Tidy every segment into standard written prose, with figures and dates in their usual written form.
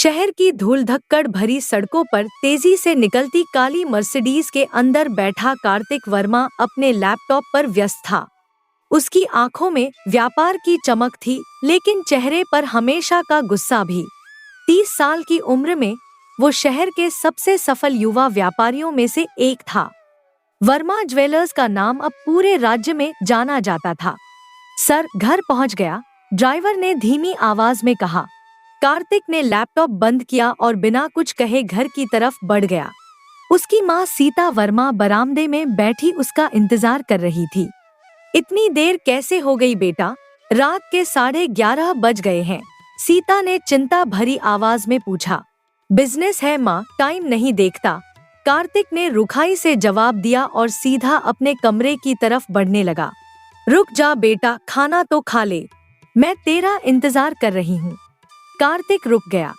शहर की धूल धक्कड़ भरी सड़कों पर तेजी से निकलती काली मर्सिडीज के अंदर बैठा कार्तिक वर्मा अपने लैपटॉप पर व्यस्त था। उसकी आंखों में व्यापार की चमक थी, लेकिन चेहरे पर हमेशा का गुस्सा भी। 30 साल की उम्र में वो शहर के सबसे सफल युवा व्यापारियों में से एक था। वर्मा ज्वेलर्स का नाम अब पूरे राज्य में जाना जाता था। सर, घर पहुंच गया, ड्राइवर ने धीमी आवाज में कहा। कार्तिक ने लैपटॉप बंद किया और बिना कुछ कहे घर की तरफ बढ़ गया। उसकी माँ सीता वर्मा बरामदे में बैठी उसका इंतजार कर रही थी। इतनी देर कैसे हो गई बेटा? रात के 11:30 बज गए हैं, सीता ने चिंता भरी आवाज में पूछा। बिजनेस है माँ, टाइम नहीं देखता, कार्तिक ने रुखाई से जवाब दिया और सीधा अपने कमरे की तरफ बढ़ने लगा। रुक जा बेटा, खाना तो खा ले, मैं तेरा इंतजार कर रही हूँ। कार्तिक रुक गया।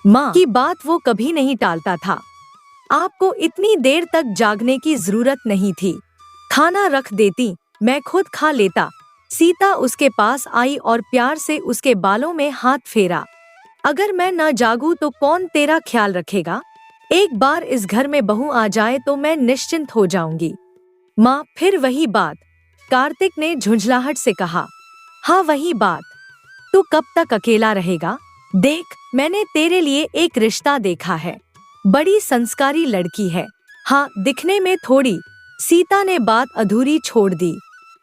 माँ की बात वो कभी नहीं टालता था। आपको इतनी देर तक जागने की जरूरत नहीं थी, खाना रख देती, मैं खुद खा लेता। सीता उसके पास आई और प्यार से उसके बालों में हाथ फेरा। अगर मैं न जागूं तो कौन तेरा ख्याल रखेगा? एक बार इस घर में बहू आ जाए तो मैं निश्चिंत हो जाऊंगी। माँ, फिर वही बात, कार्तिक ने झुंझलाहट से कहा। हाँ, वही बात। तू कब तक अकेला रहेगा? देख, मैंने तेरे लिए एक रिश्ता देखा है, बड़ी संस्कारी लड़की है। हाँ, दिखने में थोड़ी। सीता ने बात अधूरी छोड़ दी।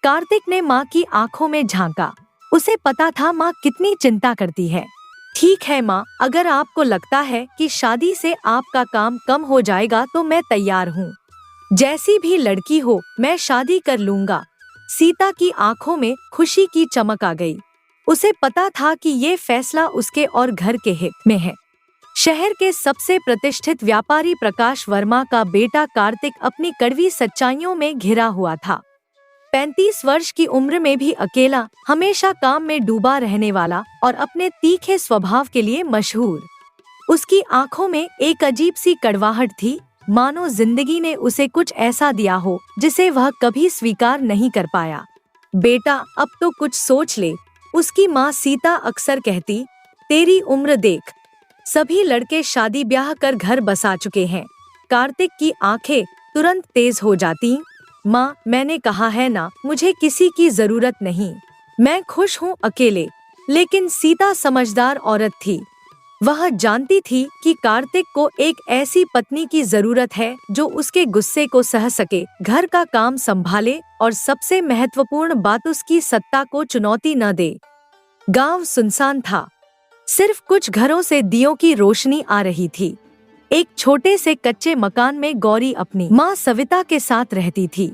कार्तिक ने माँ की आंखों में झांका। उसे पता था माँ कितनी चिंता करती है। ठीक है माँ, अगर आपको लगता है कि शादी से आपका काम कम हो जाएगा तो मैं तैयार हूँ। जैसी भी लड़की हो, मैं शादी कर लूँगा। सीता की आंखों में खुशी की चमक आ गई। उसे पता था कि ये फैसला उसके और घर के हित में है। शहर के सबसे प्रतिष्ठित व्यापारी प्रकाश वर्मा का बेटा कार्तिक अपनी कड़वी सच्चाइयों में घिरा हुआ था। 35 वर्ष की उम्र में भी अकेला, हमेशा काम में डूबा रहने वाला और अपने तीखे स्वभाव के लिए मशहूर। उसकी आंखों में एक अजीब सी कड़वाहट थी, मानो जिंदगी ने उसे कुछ ऐसा दिया हो जिसे वह कभी स्वीकार नहीं कर पाया। बेटा, अब तो कुछ सोच ले, उसकी माँ सीता अक्सर कहती। तेरी उम्र देख, सभी लड़के शादी ब्याह कर घर बसा चुके हैं। कार्तिक की आंखें तुरंत तेज हो जाती। माँ, मैंने कहा है ना, मुझे किसी की जरूरत नहीं, मैं खुश हूँ अकेले। लेकिन सीता समझदार औरत थी। वह जानती थी कि कार्तिक को एक ऐसी पत्नी की जरूरत है जो उसके गुस्से को सह सके, घर का काम संभाले और सबसे महत्वपूर्ण बात, उसकी सत्ता को चुनौती न दे। गांव सुनसान था, सिर्फ कुछ घरों से दियों की रोशनी आ रही थी। एक छोटे से कच्चे मकान में गौरी अपनी माँ सविता के साथ रहती थी।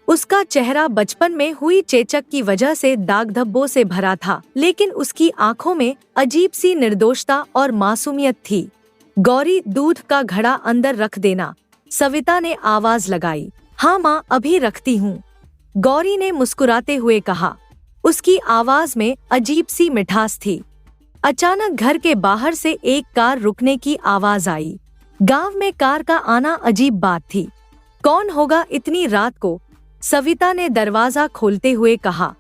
उसका चेहरा बचपन में हुई चेचक की वजह से दाग धब्बों से भरा था, लेकिन उसकी आंखों में अजीब सी निर्दोषता और मासूमियत थी। गौरी, दूध का घड़ा अंदर रख देना, सविता ने आवाज लगाई। हाँ माँ, अभी रखती हूँ, गौरी ने मुस्कुराते हुए कहा। उसकी आवाज में अजीब सी मिठास थी। अचानक घर के बाहर से एक कार रुकने की आवाज आई। गांव में कार का आना अजीब बात थी। कौन होगा इतनी रात को? सविता ने दरवाजा खोलते हुए कहा।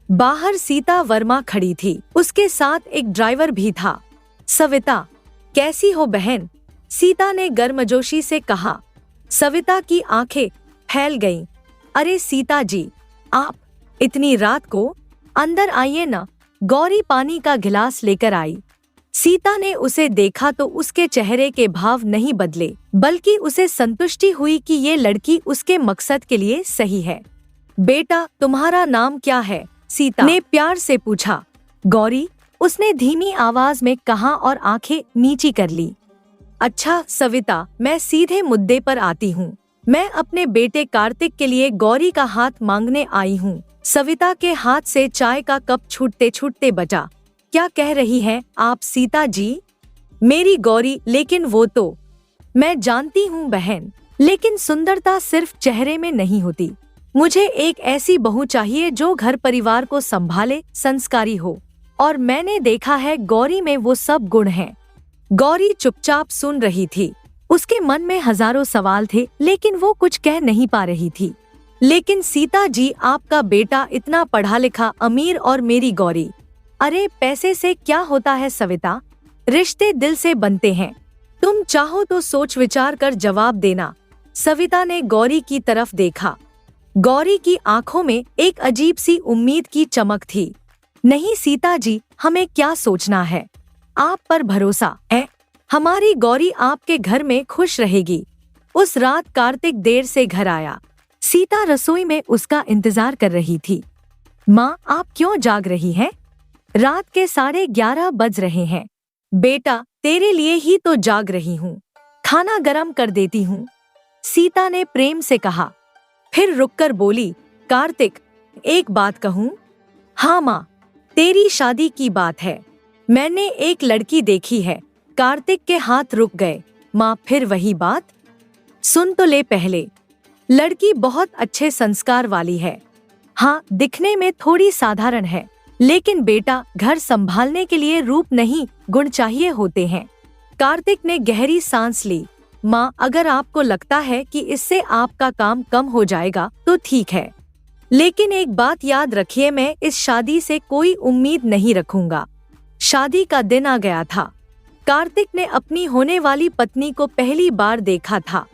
बाहर सीता वर्मा खड़ी थी, उसके साथ एक ड्राइवर भी था। सविता, कैसी हो बहन? सीता ने गर्मजोशी से कहा। सविता की आंखें फैल गईं। अरे सीता जी, आप इतनी रात को? अंदर आइए ना, गौरी पानी का गिलास लेकर आई। सीता ने उसे देखा तो उसके चेहरे के भाव नहीं बदले, बल्कि उसे संतुष्टि हुई कि ये लड़की उसके मकसद के लिए सही है। बेटा, तुम्हारा नाम क्या है? सीता ने प्यार से पूछा। गौरी, उसने धीमी आवाज में कहा और आंखें नीची कर ली। अच्छा सविता, मैं सीधे मुद्दे पर आती हूँ। मैं अपने बेटे कार्तिक के लिए गौरी का हाथ मांगने आई हूँ। सविता के हाथ से चाय का कप छूटते छूटते बचा। क्या कह रही हैं आप सीता जी? मेरी गौरी, लेकिन वो तो मैं जानती हूँ बहन, लेकिन सुंदरता सिर्फ चेहरे में नहीं होती। मुझे एक ऐसी बहू चाहिए जो घर परिवार को संभाले, संस्कारी हो, और मैंने देखा है गौरी में वो सब गुण हैं। गौरी चुपचाप सुन रही थी। उसके मन में हजारों सवाल थे, लेकिन वो कुछ कह नहीं पा रही थी। लेकिन सीता जी, आपका बेटा इतना पढ़ा लिखा, अमीर, और मेरी गौरी। अरे पैसे से क्या होता है सविता? रिश्ते दिल से बनते हैं। तुम चाहो तो सोच विचार कर जवाब देना। सविता ने गौरी की तरफ देखा। गौरी की आंखों में एक अजीब सी उम्मीद की चमक थी। नहीं सीता जी, हमें क्या सोचना है, आप पर भरोसा है। हमारी गौरी आपके घर में खुश रहेगी। उस रात कार्तिक देर से घर आया। सीता रसोई में उसका इंतजार कर रही थी। माँ, आप क्यों जाग रही हैं? रात के 11:30 बज रहे हैं। बेटा, तेरे लिए ही तो जाग रही हूँ। खाना गरम कर देती हूँ, सीता ने प्रेम से कहा। फिर रुककर बोली, कार्तिक, एक बात कहूँ? हाँ माँ, तेरी शादी की बात है। मैंने एक लड़की देखी है। कार्तिक के हाथ रुक गए। माँ, फिर वही बात? सुन तो ले पहले। लड़की बहुत अच्छे संस्कार वाली है। हाँ, दिखने में थोड़ी साधारण है, लेकिन बेटा, घर संभालने के लिए रूप नहीं, गुण चाहिए होते हैं। कार्तिक ने गहरी सांस ली। माँ, अगर आपको लगता है कि इससे आपका काम कम हो जाएगा तो ठीक है, लेकिन एक बात याद रखिए, मैं इस शादी से कोई उम्मीद नहीं रखूंगा। शादी का दिन आ गया था। कार्तिक ने अपनी होने वाली पत्नी को पहली बार देखा था।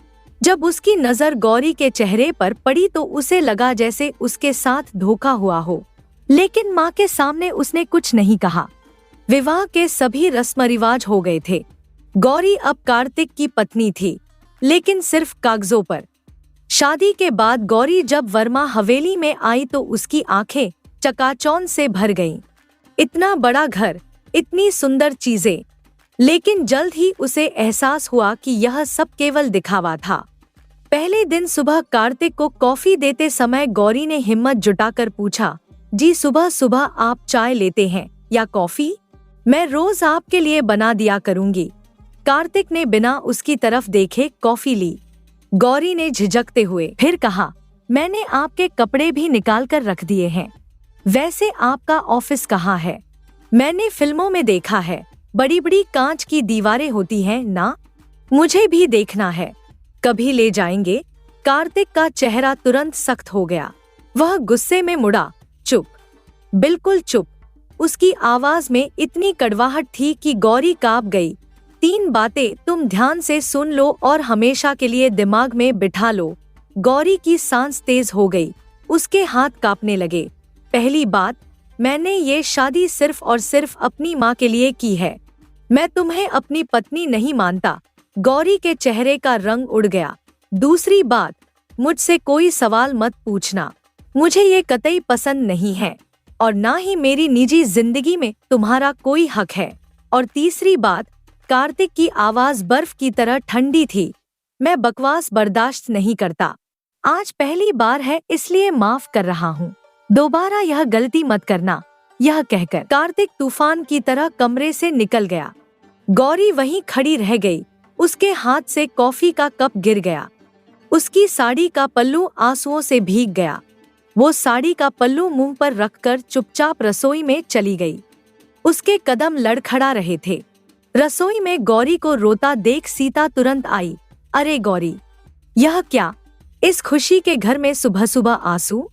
जब उसकी नजर गौरी के चेहरे पर पड़ी तो उसे लगा जैसे उसके साथ धोखा हुआ हो, लेकिन माँ के सामने उसने कुछ नहीं कहा। विवाह के सभी रस्म रिवाज हो गए थे। गौरी अब कार्तिक की पत्नी थी, लेकिन सिर्फ कागजों पर। शादी के बाद गौरी जब वर्मा हवेली में आई तो उसकी आंखें चकाचौंध से भर गईं। इतना बड़ा घर, इतनी सुंदर चीजें, लेकिन जल्द ही उसे एहसास हुआ कि यह सब केवल दिखावा था। पहले दिन सुबह कार्तिक को कॉफी देते समय गौरी ने हिम्मत जुटाकर पूछा, जी सुबह सुबह आप चाय लेते हैं या कॉफी? मैं रोज आपके लिए बना दिया करूंगी। कार्तिक ने बिना उसकी तरफ देखे कॉफी ली। गौरी ने झिझकते हुए फिर कहा, मैंने आपके कपड़े भी निकाल कर रख दिए हैं। वैसे आपका ऑफिस कहाँ है? मैंने फिल्मों में देखा है, बड़ी बड़ी कांच की दीवारें होती हैं ना? मुझे भी देखना है, कभी ले जाएंगे? कार्तिक का चेहरा तुरंत सख्त हो गया। वह गुस्से में मुड़ा। चुप, बिल्कुल चुप। उसकी आवाज में इतनी कड़वाहट थी कि गौरी कांप गई। 3 बातें तुम ध्यान से सुन लो और हमेशा के लिए दिमाग में बिठा लो। गौरी की सांस तेज हो गई, उसके हाथ कांपने लगे। पहली बात, मैंने ये शादी सिर्फ और सिर्फ अपनी माँ के लिए की है। मैं तुम्हें अपनी पत्नी नहीं मानता। गौरी के चेहरे का रंग उड़ गया। दूसरी बात, मुझसे कोई सवाल मत पूछना। मुझे ये कतई पसंद नहीं है और ना ही मेरी निजी जिंदगी में तुम्हारा कोई हक है। और तीसरी बात, कार्तिक की आवाज बर्फ की तरह ठंडी थी, मैं बकवास बर्दाश्त नहीं करता। आज पहली बार है इसलिए माफ कर रहा हूँ, दोबारा यह गलती मत करना। यह कहकर कार्तिक तूफान की तरह कमरे से निकल गया। गौरी वहीं खड़ी रह गई। उसके हाथ से कॉफी का कप गिर गया। उसकी साड़ी का पल्लू आंसुओं से भीग गया। वो साड़ी का पल्लू मुंह पर रखकर चुपचाप रसोई में चली गई। उसके कदम लड़खड़ा रहे थे। रसोई में गौरी को रोता देख सीता तुरंत आई। अरे गौरी, यह क्या? इस खुशी के घर में सुबह सुबह आंसू?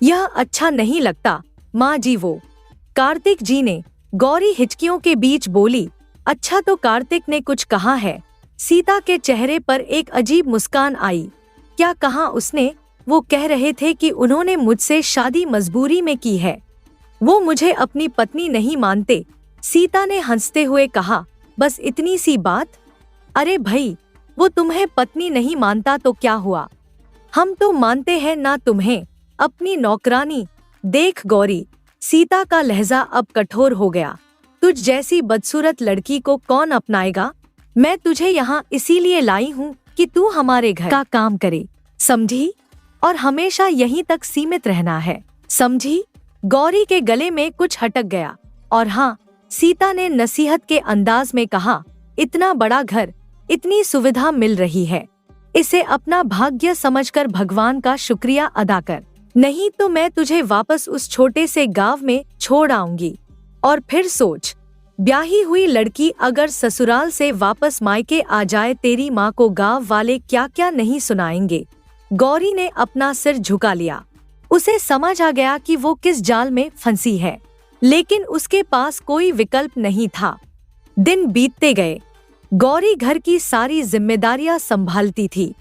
यह अच्छा नहीं लगता माँ जी। वो कार्तिक जी ने, गौरी हिचकियों के बीच बोली। अच्छा तो कार्तिक ने कुछ कहा है? सीता के चेहरे पर एक अजीब मुस्कान आई। क्या कहा उसने? वो कह रहे थे कि उन्होंने मुझसे शादी मजबूरी में की है। वो मुझे अपनी पत्नी नहीं मानते, सीता ने हंसते हुए कहा। बस इतनी सी बात? अरे भाई, वो तुम्हें पत्नी नहीं मानता तो क्या हुआ? हम तो मानते हैं ना तुम्हें, अपनी नौकरानी। देख गौरी, सीता का लहजा अब कठोर हो गया। तुझ जैसी बदसूरत लड़की को कौन अपनाएगा? मैं तुझे यहाँ इसीलिए लाई हूँ कि तू हमारे घर का काम करे, समझी? और हमेशा यहीं तक सीमित रहना है, समझी? गौरी के गले में कुछ हटक गया। और हाँ, सीता ने नसीहत के अंदाज में कहा, इतना बड़ा घर, इतनी सुविधा मिल रही है, इसे अपना भाग्य समझकर भगवान का शुक्रिया अदा कर, नहीं तो मैं तुझे वापस उस छोटे से गांव में छोड़ आऊंगी। और फिर सोच, ब्याही हुई लड़की अगर ससुराल से वापस मायके आ जाए, तेरी माँ को गांव वाले क्या क्या नहीं सुनाएंगे। गौरी ने अपना सिर झुका लिया। उसे समझ आ गया कि वो किस जाल में फंसी है, लेकिन उसके पास कोई विकल्प नहीं था। दिन बीतते गए। गौरी घर की सारी जिम्मेदारियां संभालती थी।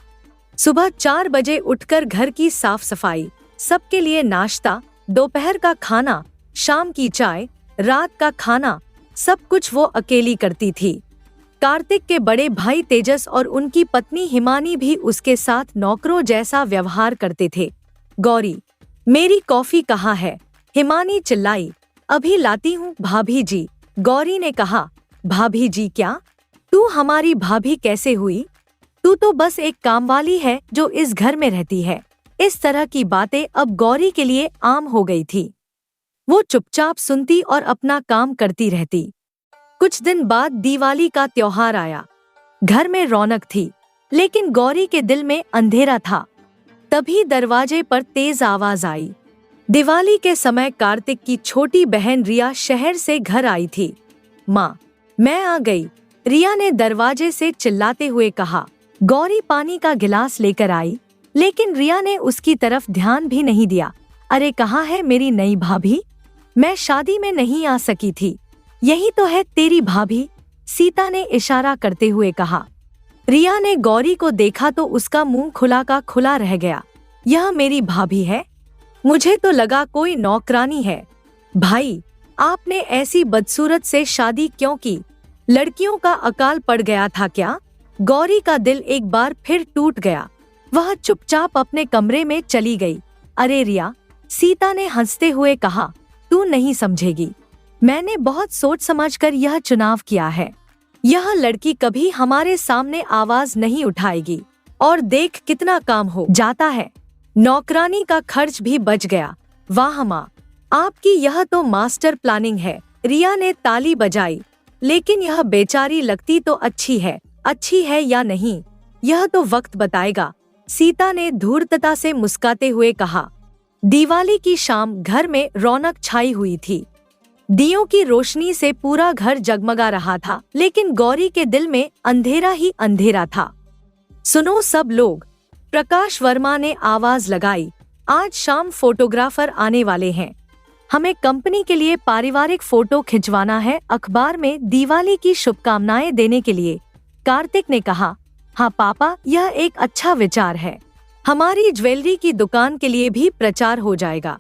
सुबह 4 बजे उठकर घर की साफ सफाई, सबके लिए नाश्ता, दोपहर का खाना, शाम की चाय, रात का खाना, सब कुछ वो अकेली करती थी। कार्तिक के बड़े भाई तेजस और उनकी पत्नी हिमानी भी उसके साथ नौकरों जैसा व्यवहार करते थे। गौरी, मेरी कॉफी कहाँ है? हिमानी चिल्लाई। अभी लाती हूँ भाभी जी, गौरी ने कहा। भाभी जी क्या? तू हमारी भाभी कैसे हुई? तू तो बस एक कामवाली है जो इस घर में रहती है। इस तरह की बातें अब गौरी के लिए आम हो गई थी। वो चुपचाप सुनती और अपना काम करती रहती। कुछ दिन बाद दिवाली का त्योहार आया। घर में रौनक थी, लेकिन गौरी के दिल में अंधेरा था। तभी दरवाजे पर तेज आवाज आई। दिवाली के समय कार्तिक की छोटी बहन रिया शहर से घर आई थी। माँ, मैं आ गई, रिया ने दरवाजे से चिल्लाते हुए कहा। गौरी पानी का गिलास लेकर आई, लेकिन रिया ने उसकी तरफ ध्यान भी नहीं दिया। अरे कहाँ है मेरी नई भाभी? मैं शादी में नहीं आ सकी थी। यही तो है तेरी भाभी, सीता ने इशारा करते हुए कहा। रिया ने गौरी को देखा तो उसका मुंह खुला का खुला रह गया। यह मेरी भाभी है? मुझे तो लगा कोई नौकरानी है। भाई, आपने ऐसी बदसूरत से शादी क्यों की? लड़कियों का अकाल पड़ गया था क्या? गौरी का दिल एक बार फिर टूट गया। वह चुपचाप अपने कमरे में चली गई। अरे रिया, सीता ने हंसते हुए कहा, तू नहीं समझेगी। मैंने बहुत सोच समझकर यह चुनाव किया है। यह लड़की कभी हमारे सामने आवाज नहीं उठाएगी। और देख कितना काम हो जाता है। नौकरानी का खर्च भी बच गया। वाह माँ, आपकी यह तो मास्टर प्लानिंग है। रिया ने ताली बजाई। लेकिन यह बेचारी लगती तो अच्छी है या नहीं, यह तो वक्त बताएगा, सीता ने धूर्तता से मुस्कुराते हुए कहा। दिवाली की शाम घर में रौनक छाई हुई थी। दियों की रोशनी से पूरा घर जगमगा रहा था, लेकिन गौरी के दिल में अंधेरा ही अंधेरा था। सुनो सब लोग, प्रकाश वर्मा ने आवाज लगाई। आज शाम फोटोग्राफर आने वाले हैं। हमें कंपनी के लिए पारिवारिक फोटो खिंचवाना है। अखबार में दिवाली की शुभकामनाएं देने के लिए। कार्तिक ने कहा, हाँ पापा, यह एक अच्छा विचार है। हमारी ज्वेलरी की दुकान के लिए भी प्रचार हो जाएगा।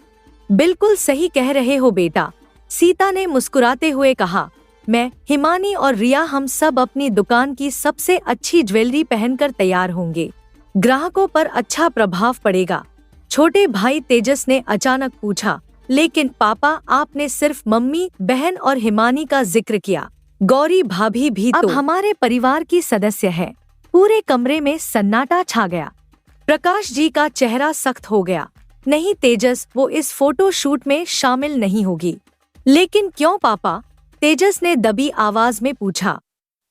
बिल्कुल सही कह रहे हो बेटा, सीता ने मुस्कुराते हुए कहा। मैं, हिमानी और रिया हम सब अपनी दुकान की सबसे अच्छी ज्वेलरी पहनकर तैयार होंगे। ग्राहकों पर अच्छा प्रभाव पड़ेगा। छोटे भाई तेजस ने अचानक पूछा, लेकिन पापा, आपने सिर्फ मम्मी, बहन और हिमानी का जिक्र किया। गौरी भाभी भी तो अब हमारे परिवार की सदस्य है। पूरे कमरे में सन्नाटा छा गया। प्रकाश जी का चेहरा सख्त हो गया। नहीं तेजस, वो इस फोटो शूट में शामिल नहीं होगी। लेकिन क्यों पापा? तेजस ने दबी आवाज में पूछा।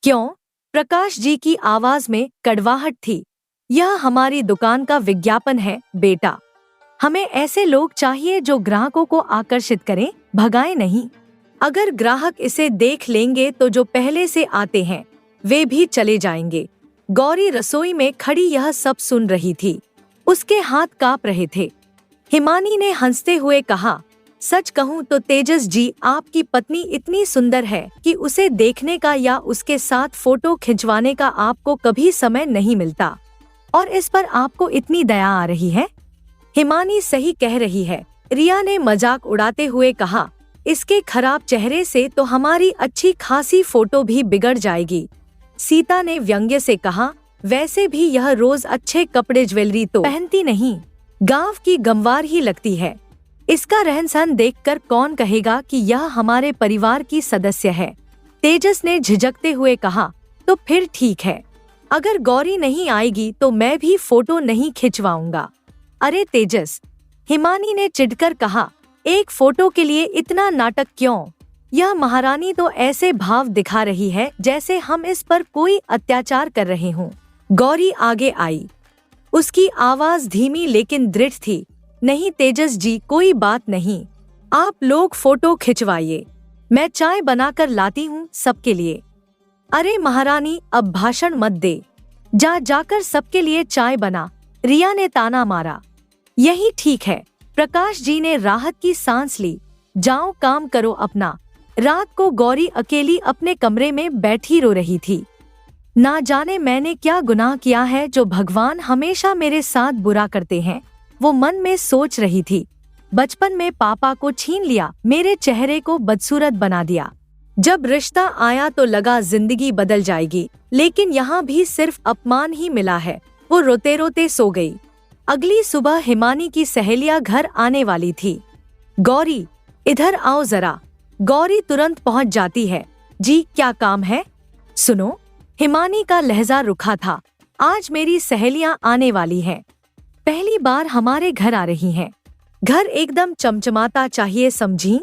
क्यों? प्रकाश जी की आवाज में कड़वाहट थी। यह हमारी दुकान का विज्ञापन है बेटा। हमें ऐसे लोग चाहिए जो ग्राहकों को आकर्षित करें, भगाए नहीं। अगर ग्राहक इसे देख लेंगे तो जो पहले से आते हैं वे भी चले जाएंगे। गौरी रसोई में खड़ी यह सब सुन रही थी। उसके हाथ कांप रहे थे। हिमानी ने हंसते हुए कहा, सच कहूँ तो तेजस जी, आपकी पत्नी इतनी सुंदर है कि उसे देखने का या उसके साथ फोटो खिंचवाने का आपको कभी समय नहीं मिलता, और इस पर आपको इतनी दया आ रही है। हिमानी सही कह रही है, रिया ने मजाक उड़ाते हुए कहा। इसके खराब चेहरे से तो हमारी अच्छी खासी फोटो भी बिगड़ जाएगी। सीता ने व्यंग्य से कहा, वैसे भी यह रोज अच्छे कपड़े ज्वेलरी तो पहनती नहीं, गांव की गंवार ही लगती है। इसका रहन सहन देखकर कौन कहेगा कि यह हमारे परिवार की सदस्य है। तेजस ने झिझकते हुए कहा, तो फिर ठीक है, अगर गौरी नहीं आएगी तो मैं भी फोटो नहीं खिंचवाऊंगा। अरे तेजस, हिमानी ने चिढ़कर कहा, एक फोटो के लिए इतना नाटक क्यों? यह महारानी तो ऐसे भाव दिखा रही है जैसे हम इस पर कोई अत्याचार कर रहे हों। गौरी आगे आई। उसकी आवाज धीमी लेकिन दृढ़ थी। नहीं तेजस जी, कोई बात नहीं, आप लोग फोटो खिंचवाइए, मैं चाय बनाकर लाती हूँ सबके लिए। अरे महारानी, अब भाषण मत दे, जाकर सबके लिए चाय बना, रिया ने ताना मारा। यही ठीक है, प्रकाश जी ने राहत की सांस ली। जाओ काम करो अपना, रात को गौरी अकेली अपने कमरे में बैठी रो रही थी। ना जाने मैंने क्या गुनाह किया है जो भगवान हमेशा मेरे साथ बुरा करते हैं, वो मन में सोच रही थी। बचपन में पापा को छीन लिया, मेरे चेहरे को बदसूरत बना दिया। जब रिश्ता आया तो लगा जिंदगी बदल जाएगी, लेकिन यहाँ भी सिर्फ अपमान ही मिला है। वो रोते रोते सो गई। अगली सुबह हिमानी की सहेलियां घर आने वाली थी। गौरी, इधर आओ जरा। गौरी तुरंत पहुंच जाती है। जी, क्या काम है? सुनो, हिमानी का लहजा रुखा था। आज मेरी सहेलियां आने वाली हैं। पहली बार हमारे घर आ रही हैं। घर एकदम चमचमाता चाहिए, समझी?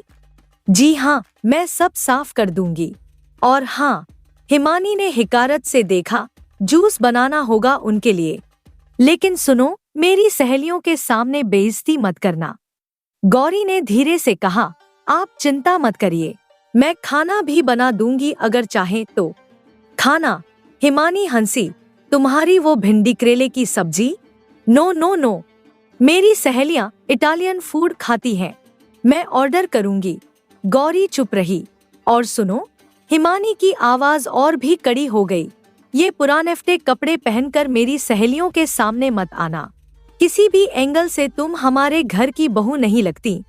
जी हाँ, मैं सब साफ कर दूंगी। और हाँ, हिमानी ने हिकारत से देखा, जूस बनाना होगा उनके लिए। लेकिन सुनो, मेरी सहेलियों के सामने बेइज्जती मत करना। गौरी ने धीरे से कहा, आप चिंता मत करिए, मैं खाना भी बना दूंगी अगर चाहे तो। खाना? हिमानी हंसी। तुम्हारी वो भिंडी करेले की सब्जी? नो नो नो, मेरी सहेलियां इटालियन फूड खाती हैं, मैं ऑर्डर करूंगी। गौरी चुप रही। और सुनो, हिमानी की आवाज और भी कड़ी हो गई, ये पुराने कपड़े पहनकर मेरी सहेलियों के सामने मत आना। किसी भी एंगल से तुम हमारे घर की बहू नहीं लगती।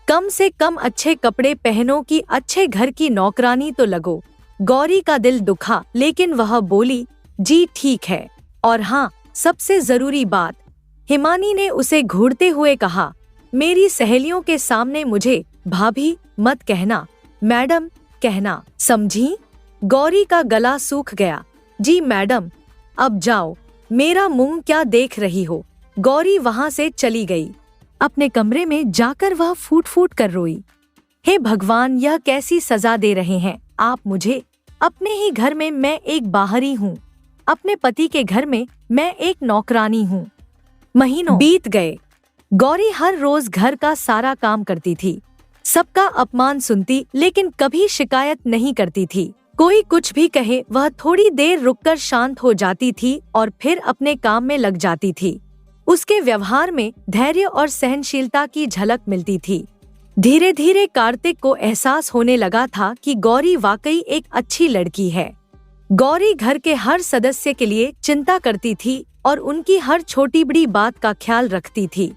कम से कम अच्छे कपड़े पहनो कि अच्छे घर की नौकरानी तो लगो। गौरी का दिल दुखा, लेकिन वह बोली, जी ठीक है। और हाँ, सबसे जरूरी बात, हिमानी ने उसे घूरते हुए कहा, मेरी सहेलियों के सामने मुझे भाभी मत कहना, मैडम कहना, समझी? गौरी का गला सूख गया। जी मैडम, अब जाओ, मेरा मुंह क्या देख रही हो? गौरी वहां से चली गई। अपने कमरे में जाकर वह फूट फूट कर रोई। हे भगवान, यह कैसी सजा दे रहे हैं आप मुझे? अपने ही घर में मैं एक बाहरी हूँ, अपने पति के घर में मैं एक नौकरानी हूँ। महीनों बीत गए। गौरी हर रोज घर का सारा काम करती थी, सबका अपमान सुनती, लेकिन कभी शिकायत नहीं करती थी। कोई कुछ भी कहे, वह थोड़ी देर रुककर शांत हो जाती थी और फिर अपने काम में लग जाती थी। उसके व्यवहार में धैर्य और सहनशीलता की झलक मिलती थी। धीरे धीरे कार्तिक को एहसास होने लगा था कि गौरी वाकई एक अच्छी लड़की है। गौरी घर के हर सदस्य के लिए चिंता करती थी और उनकी हर छोटी बड़ी बात का ख्याल रखती थी।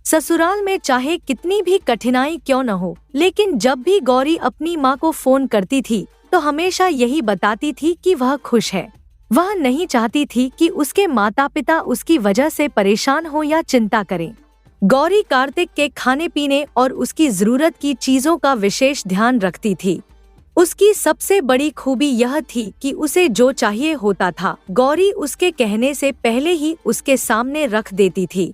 ससुराल में चाहे कितनी भी कठिनाई क्यों न हो, लेकिन जब भी गौरी अपनी माँ को फोन करती थी तो हमेशा यही बताती थी कि वह खुश है। वह नहीं चाहती थी कि उसके माता पिता उसकी वजह से परेशान हो या चिंता करें। गौरी कार्तिक के खाने पीने और उसकी जरूरत की चीजों का विशेष ध्यान रखती थी। उसकी सबसे बड़ी खूबी यह थी कि उसे जो चाहिए होता था, गौरी उसके कहने से पहले ही उसके सामने रख देती थी।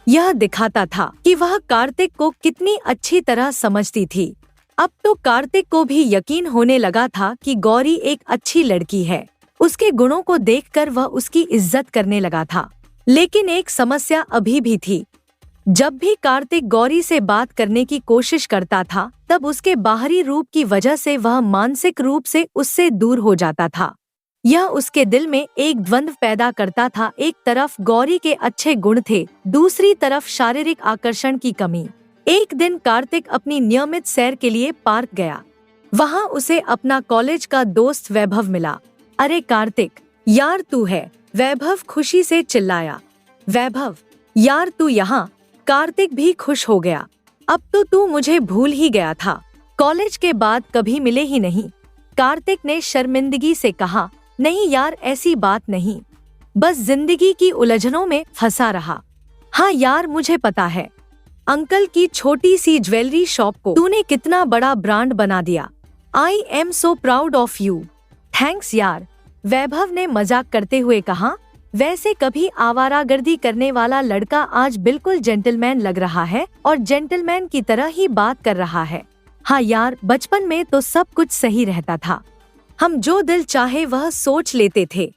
यह दिखाता था कि वह कार्तिक को कितनी अच्छी तरह समझती थी। अब तो कार्तिक को भी यकीन होने लगा था कि गौरी एक अच्छी लड़की है। उसके गुणों को देखकर वह उसकी इज्जत करने लगा था। लेकिन एक समस्या अभी भी थी। जब भी कार्तिक गौरी से बात करने की कोशिश करता था, तब उसके बाहरी रूप की वजह से वह मानसिक रूप से उससे दूर हो जाता था। यह उसके दिल में एक द्वंद्व पैदा करता था। एक तरफ गौरी के अच्छे गुण थे, दूसरी तरफ शारीरिक आकर्षण की कमी। एक दिन कार्तिक अपनी नियमित सैर के लिए पार्क गया। वहाँ उसे अपना कॉलेज का दोस्त वैभव मिला। अरे कार्तिक, यार तू है? वैभव खुशी से चिल्लाया। वैभव, यार तू यहाँ? कार्तिक भी खुश हो गया। अब तो तू मुझे भूल ही गया था, कॉलेज के बाद कभी मिले ही नहीं। कार्तिक ने शर्मिंदगी से कहा, नहीं यार, ऐसी बात नहीं, बस जिंदगी की उलझनों में फंसा रहा। हाँ यार, मुझे पता है, अंकल की छोटी सी ज्वेलरी शॉप को तूने कितना बड़ा ब्रांड बना दिया। I am so proud of you. Thanks यार, वैभव ने मजाक करते हुए कहा। वैसे कभी आवारागर्दी करने वाला लड़का आज बिल्कुल जेंटलमैन लग रहा है और जेंटलमैन की तरह ही बात कर रहा है। हाँ यार, बचपन में तो सब कुछ सही रहता था, हम जो दिल चाहे वह सोच लेते थे।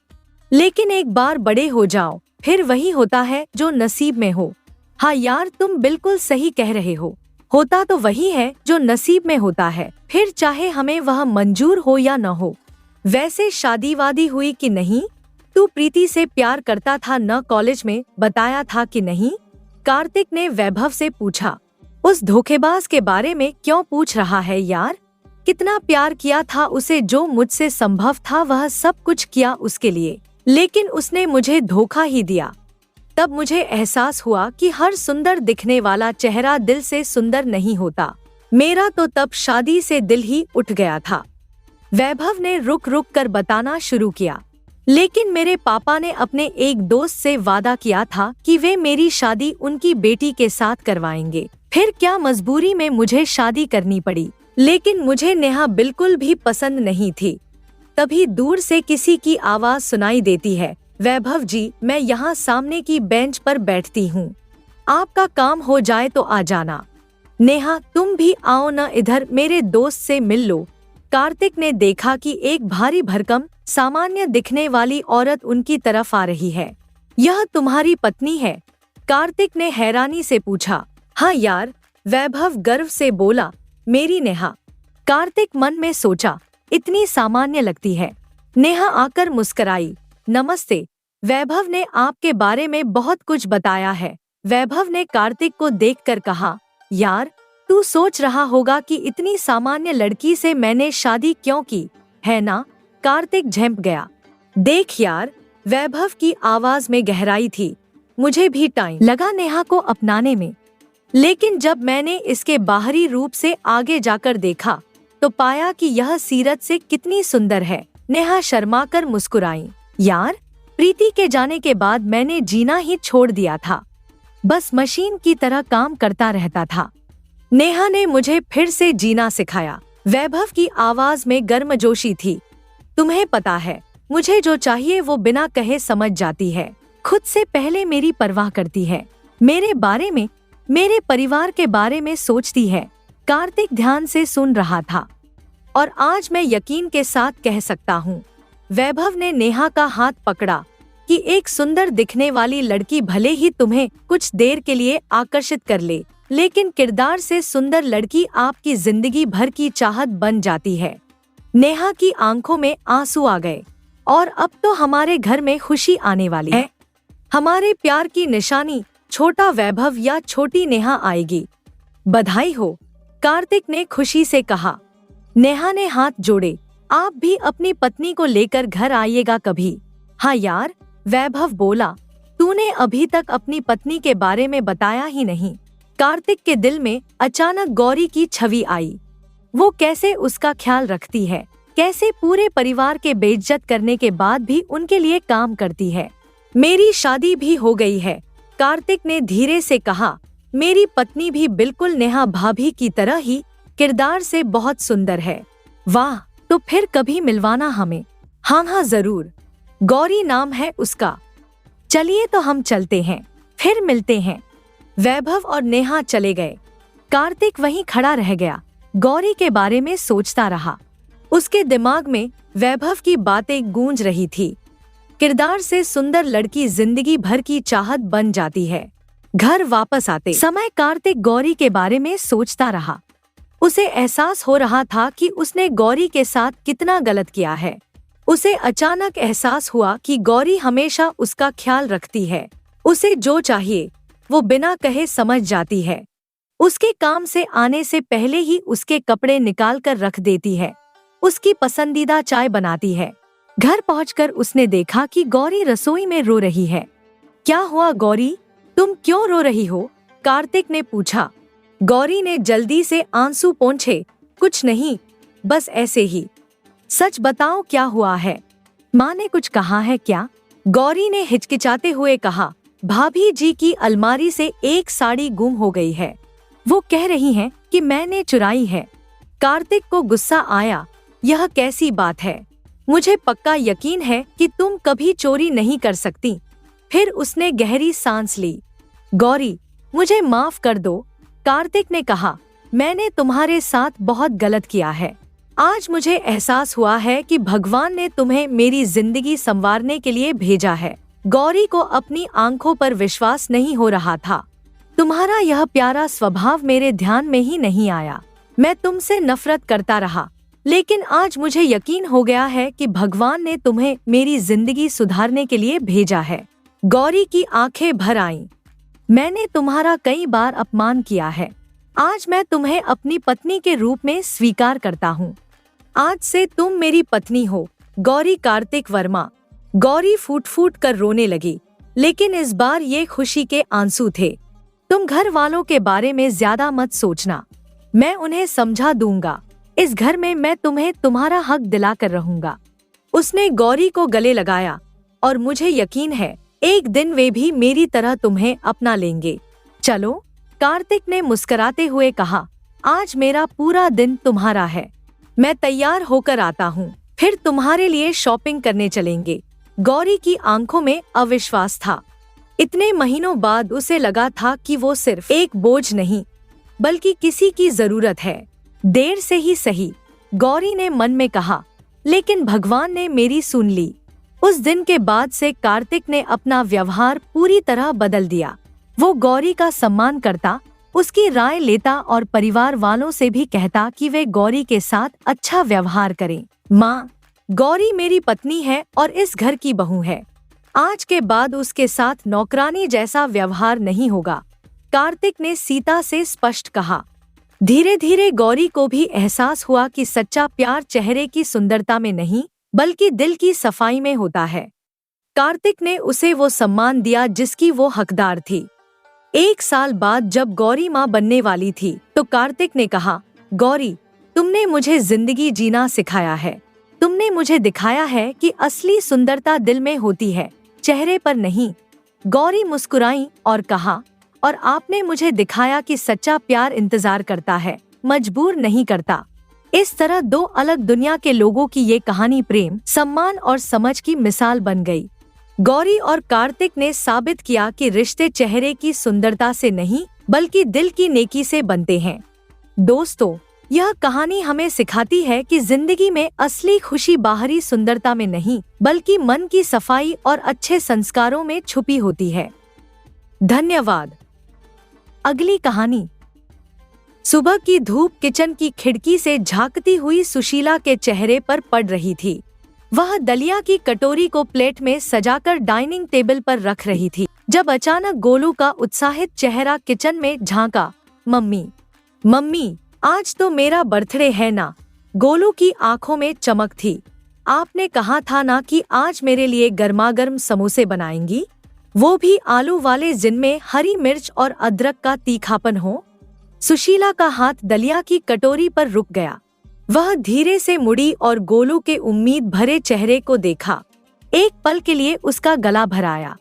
लेकिन एक बार बड़े हो जाओ, फिर वही होता है जो नसीब में हो। हाँ यार, तुम बिल्कुल सही कह रहे हो, होता तो वही है जो नसीब में होता है, फिर चाहे हमें वह मंजूर हो या न हो। वैसे शादी वादी हुई कि नहीं? तू प्रीति से प्यार करता था न? कॉलेज में बताया था कि नहीं? कार्तिक ने वैभव से पूछा। उस धोखेबाज के बारे में क्यों पूछ रहा है यार? कितना प्यार किया था उसे, जो मुझसे संभव था वह सब कुछ किया उसके लिए, लेकिन उसने मुझे धोखा ही दिया। तब मुझे एहसास हुआ कि हर सुंदर दिखने वाला चेहरा दिल से सुंदर नहीं होता। मेरा तो तब शादी से दिल ही उठ गया था। वैभव ने रुक रुक कर बताना शुरू किया। लेकिन मेरे पापा ने अपने एक दोस्त से वादा किया था कि वे मेरी शादी उनकी बेटी के साथ करवाएंगे। फिर क्या मजबूरी में मुझे शादी करनी पड़ी। लेकिन मुझे नेहा बिल्कुल भी पसंद नहीं थी। तभी दूर से किसी की आवाज सुनाई देती है, वैभव जी, मैं यहाँ सामने की बेंच पर बैठती हूँ, आपका काम हो जाए तो आ जाना। नेहा, तुम भी आओ न इधर, मेरे दोस्त से मिल लो। कार्तिक ने देखा कि एक भारी भरकम सामान्य दिखने वाली औरत उनकी तरफ आ रही है। यह तुम्हारी पत्नी है? कार्तिक ने हैरानी से पूछा। हाँ यार, वैभव गर्व से बोला, मेरी नेहा। कार्तिक मन में सोचा, इतनी सामान्य लगती है। नेहा आकर मुस्कुराई। नमस्ते, वैभव ने आपके बारे में बहुत कुछ बताया है। वैभव ने कार्तिक को देखकर कहा, यार तू सोच रहा होगा कि इतनी सामान्य लड़की से मैंने शादी क्यों की, है ना? कार्तिक झेंप गया। देख यार, वैभव की आवाज में गहराई थी, मुझे भी टाइम लगा नेहा को अपनाने में, लेकिन जब मैंने इसके बाहरी रूप से आगे जाकर देखा तो पाया कि यह सीरत से कितनी सुंदर है। नेहा शर्माकर मुस्कुराई। यार, प्रीति के जाने के बाद मैंने जीना ही छोड़ दिया था, बस मशीन की तरह काम करता रहता था। नेहा ने मुझे फिर से जीना सिखाया। वैभव की आवाज में गर्मजोशी थी। तुम्हें पता है, मुझे जो चाहिए वो बिना कहे समझ जाती है, खुद से पहले मेरी परवाह करती है, मेरे बारे में, मेरे परिवार के बारे में सोचती है। कार्तिक ध्यान से सुन रहा था और आज मैं यकीन के साथ कह सकता हूँ। वैभव ने नेहा का हाथ पकड़ा कि एक सुंदर दिखने वाली लड़की भले ही तुम्हें कुछ देर के लिए आकर्षित कर ले, लेकिन किरदार से सुंदर लड़की आपकी जिंदगी भर की चाहत बन जाती है। नेहा की आंखों में आंसू आ गए। और अब तो हमारे घर में खुशी आने वाली है। हमारे प्यार की निशानी छोटा वैभव या छोटी नेहा आएगी। बधाई हो, कार्तिक ने खुशी से कहा। नेहा ने हाथ जोड़े। आप भी अपनी पत्नी को लेकर घर आइएगा कभी। हाँ यार, वैभव बोला, तूने अभी तक अपनी पत्नी के बारे में बताया ही नहीं। कार्तिक के दिल में अचानक गौरी की छवि आई। वो कैसे उसका ख्याल रखती है, कैसे पूरे परिवार के बेइज्जत करने के बाद भी उनके लिए काम करती है। मेरी शादी भी हो गई है, कार्तिक ने धीरे से कहा। मेरी पत्नी भी बिल्कुल नेहा भाभी की तरह ही किरदार से बहुत सुंदर है। वाह, तो फिर कभी मिलवाना हमें। हाँ जरूर, गौरी नाम है उसका। चलिए तो हम चलते हैं, फिर मिलते हैं। वैभव और नेहा चले गए। कार्तिक वहीं खड़ा रह गया, गौरी के बारे में सोचता रहा। उसके दिमाग में वैभव की बातें गूंज रही थी। किरदार से सुंदर लड़की जिंदगी भर की चाहत बन जाती है। घर वापस आते समय कार्तिक गौरी के बारे में सोचता रहा। उसे एहसास हो रहा था कि उसने गौरी के साथ कितना गलत किया है। उसे अचानक एहसास हुआ कि गौरी हमेशा उसका ख्याल रखती है। उसे जो चाहिए वो बिना कहे समझ जाती है। उसके काम से आने से पहले ही उसके कपड़े निकाल कर रख देती है। उसकी पसंदीदा चाय बनाती है। घर पहुंचकर उसने देखा कि गौरी रसोई में रो रही है। क्या हुआ गौरी, तुम क्यों रो रही हो? कार्तिक ने पूछा। गौरी ने जल्दी से आंसू पोंछे। कुछ नहीं, बस ऐसे ही। सच बताओ क्या हुआ है? माँ ने कुछ कहा है क्या? गौरी ने हिचकिचाते हुए कहा। भाभी जी की अलमारी से एक साड़ी गुम हो गई है। वो कह रही हैं कि मैंने चुराई है। कार्तिक को गुस्सा आया। यह कैसी बात है? मुझे पक्का यकीन है कि तुम कभी चोरी नहीं कर सकती। फिर उसने गहरी सांस ली। गौरी, मुझे माफ कर दो, कार्तिक ने कहा। मैंने तुम्हारे साथ बहुत गलत किया है। आज मुझे एहसास हुआ है कि भगवान ने तुम्हें मेरी जिंदगी संवारने के लिए भेजा है। गौरी को अपनी आंखों पर विश्वास नहीं हो रहा था। तुम्हारा यह प्यारा स्वभाव मेरे ध्यान में ही नहीं आया। मैं तुमसे नफरत करता रहा, लेकिन आज मुझे यकीन हो गया है कि भगवान ने तुम्हें मेरी जिंदगी सुधारने के लिए भेजा है। गौरी की आंखें भर आईं। मैंने तुम्हारा कई बार अपमान किया है, आज मैं तुम्हें अपनी पत्नी के रूप में स्वीकार करता हूँ। आज से तुम मेरी पत्नी हो, गौरी कार्तिक वर्मा। गौरी फूट फूट कर रोने लगी, लेकिन इस बार ये खुशी के आंसू थे। तुम घर वालों के बारे में ज्यादा मत सोचना, मैं उन्हें समझा दूंगा। इस घर में मैं तुम्हें तुम्हारा हक दिला कर रहूंगा। उसने गौरी को गले लगाया और मुझे यकीन है एक दिन वे भी मेरी तरह तुम्हें अपना लेंगे। चलो, कार्तिक ने मुस्कुराते हुए कहा, आज मेरा पूरा दिन तुम्हारा है। मैं तैयार होकर आता हूँ, फिर तुम्हारे लिए शॉपिंग करने चलेंगे। गौरी की आंखों में अविश्वास था। इतने महीनों बाद उसे लगा था कि वो सिर्फ एक बोझ नहीं, बल्कि किसी की जरूरत है। देर से ही सही, गौरी ने मन में कहा, लेकिन भगवान ने मेरी सुन ली। उस दिन के बाद से कार्तिक ने अपना व्यवहार पूरी तरह बदल दिया। वो गौरी का सम्मान करता, उसकी राय लेता और परिवार वालों से भी कहता कि वे गौरी के साथ अच्छा व्यवहार करें। माँ, गौरी मेरी पत्नी है और इस घर की बहू है। आज के बाद उसके साथ नौकरानी जैसा व्यवहार नहीं होगा, कार्तिक ने सीता से स्पष्ट कहा। धीरे धीरे गौरी को भी एहसास हुआ कि सच्चा प्यार चेहरे की सुंदरता में नहीं, बल्कि दिल की सफाई में होता है। कार्तिक ने उसे वो सम्मान दिया जिसकी वो हकदार थी। 1 साल बाद जब गौरी माँ बनने वाली थी, तो कार्तिक ने कहा, गौरी, तुमने मुझे जिंदगी जीना सिखाया है। तुमने मुझे दिखाया है कि असली सुंदरता दिल में होती है, चेहरे पर नहीं। गौरी मुस्कुराई और कहा, और आपने मुझे दिखाया कि सच्चा प्यार इंतजार करता है, मजबूर नहीं करता। इस तरह 2 अलग दुनिया के लोगों की ये कहानी प्रेम, सम्मान और समझ की मिसाल बन गई। गौरी और कार्तिक ने साबित किया कि रिश्ते चेहरे की सुंदरता से नहीं, बल्कि दिल की नेकी से बनते हैं। दोस्तों, यह कहानी हमें सिखाती है कि जिंदगी में असली खुशी बाहरी सुंदरता में नहीं, बल्कि मन की सफाई और अच्छे संस्कारों में छुपी होती है। धन्यवाद। अगली कहानी। सुबह की धूप किचन की खिड़की से झांकती हुई सुशीला के चेहरे पर पड़ रही थी। वह दलिया की कटोरी को प्लेट में सजाकर डाइनिंग टेबल पर रख रही थी, जब अचानक गोलू का उत्साहित चेहरा किचन में झांका। मम्मी, मम्मी, आज तो मेरा बर्थडे है ना। गोलू की आंखों में चमक थी। आपने कहा था ना कि आज मेरे लिए गर्मागर्म समोसे बनाएंगी, वो भी आलू वाले जिनमें हरी मिर्च और अदरक का तीखापन हो। सुशीला का हाथ दलिया की कटोरी पर रुक गया। वह धीरे से मुड़ी और गोलू के उम्मीद भरे चेहरे को देखा। एक पल के लिए उसका गला भराया।